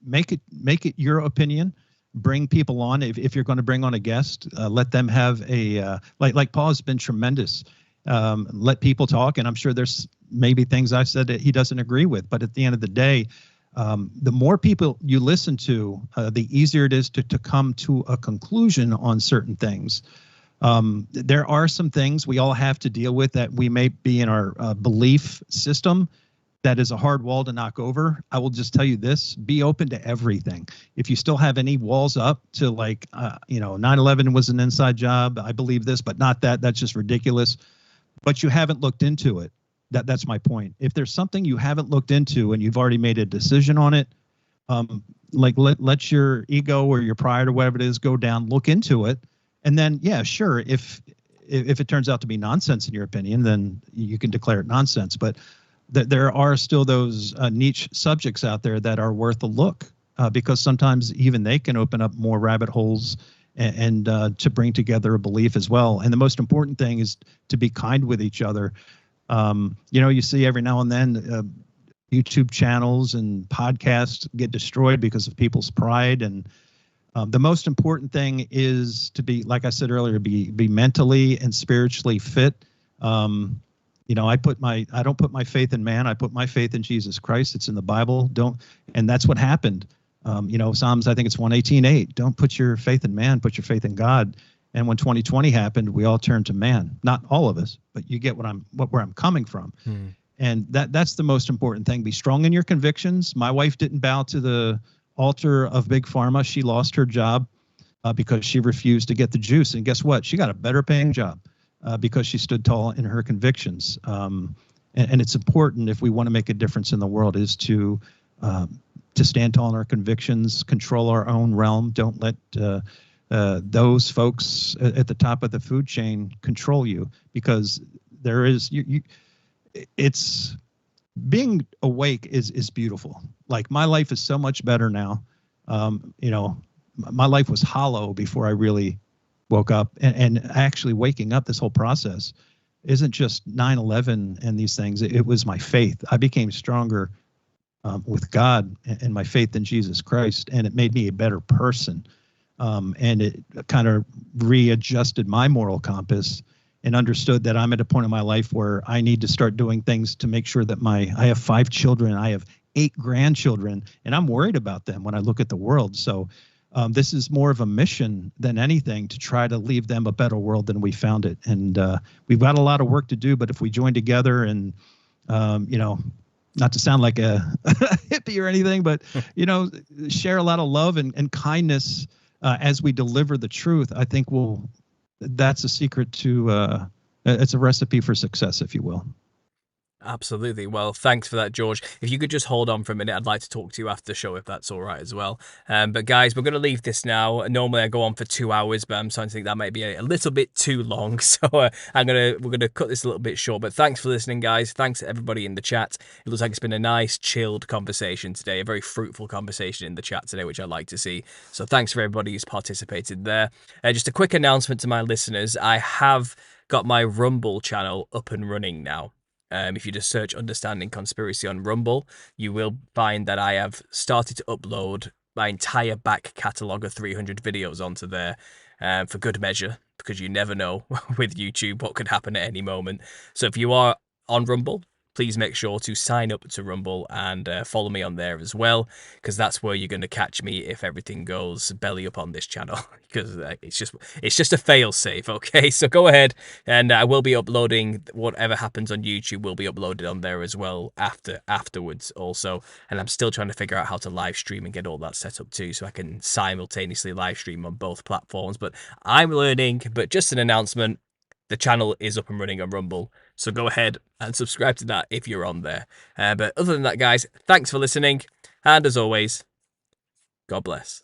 make it your opinion. Bring people on. If you're going to bring on a guest, let them have a like Paul has been tremendous. Let people talk, and I'm sure there's maybe things I've said that he doesn't agree with. But at the end of the day, the more people you listen to, the easier it is to come to a conclusion on certain things. There are some things we all have to deal with that we may be in our belief system. That is a hard wall to knock over. I will just tell you this: be open to everything. If you still have any walls up to like, 9/11 was an inside job, I believe this, but not that. That's just ridiculous. But you haven't looked into it. That's my point. If there's something you haven't looked into and you've already made a decision on it, like let your ego or your pride or whatever it is go down. Look into it, and then yeah, sure. If it turns out to be nonsense in your opinion, then you can declare it nonsense. But there are still those niche subjects out there that are worth a look, because sometimes even they can open up more rabbit holes and to bring together a belief as well. And the most important thing is to be kind with each other. You see every now and then YouTube channels and podcasts get destroyed because of people's pride, and The most important thing is to be, like I said earlier, be mentally and spiritually fit. I don't put my faith in man. I put my faith in Jesus Christ. It's in the Bible. And that's what happened. Psalms, I think it's 118:8. Don't put your faith in man, put your faith in God. And when 2020 happened, we all turned to man. Not all of us, but you get where I'm coming from. And that's the most important thing. Be strong in your convictions. My wife didn't bow to the altar of Big Pharma. She lost her job because she refused to get the juice. And guess what? She got a better paying job because she stood tall in her convictions. And it's important, if we want to make a difference in the world, is to stand tall in our convictions, control our own realm. Don't let those folks at the top of the food chain control you, because it's being awake is beautiful. Like, my life is so much better now. My life was hollow before I really woke up, and actually waking up, this whole process isn't just 9/11 and these things. It was my faith. I became stronger with God and my faith in Jesus Christ, and it made me a better person. And it kind of readjusted my moral compass, and understood that I'm at a point in my life where I need to start doing things to make sure that I have 5 children, I have 8 grandchildren, and I'm worried about them when I look at the world. So this is more of a mission than anything, to try to leave them a better world than we found it. And we've got a lot of work to do, but if we join together and, not to sound like a hippie or anything, but, share a lot of love and kindness as we deliver the truth, I think that's a secret to, it's a recipe for success, if you will. Absolutely. Well, thanks for that, George. If you could just hold on for a minute, I'd like to talk to you after the show, if that's all right as well. But guys, we're going to leave this now. Normally I go on for 2 hours, but I'm starting to think that might be a little bit too long. So we're going to cut this a little bit short. But thanks for listening, guys. Thanks to everybody in the chat. It looks like it's been a nice, chilled conversation today, a very fruitful conversation in the chat today, which I like to see. So thanks for everybody who's participated there. Just a quick announcement to my listeners. I have got my Rumble channel up and running now. If you just search Understanding Conspiracy on Rumble, you will find that I have started to upload my entire back catalogue of 300 videos onto there, for good measure, because you never know with YouTube what could happen at any moment. So if you are on Rumble, please make sure to sign up to Rumble and follow me on there as well, because that's where you're going to catch me if everything goes belly up on this channel, because it's just a fail safe. Okay, so go ahead, and I will be uploading whatever happens on YouTube will be uploaded on there as well afterwards also. And I'm still trying to figure out how to live stream and get all that set up too, so I can simultaneously live stream on both platforms. But I'm learning. But just an announcement, the channel is up and running on Rumble, so go ahead and subscribe to that if you're on there. But other than that, guys, thanks for listening, and as always, God bless.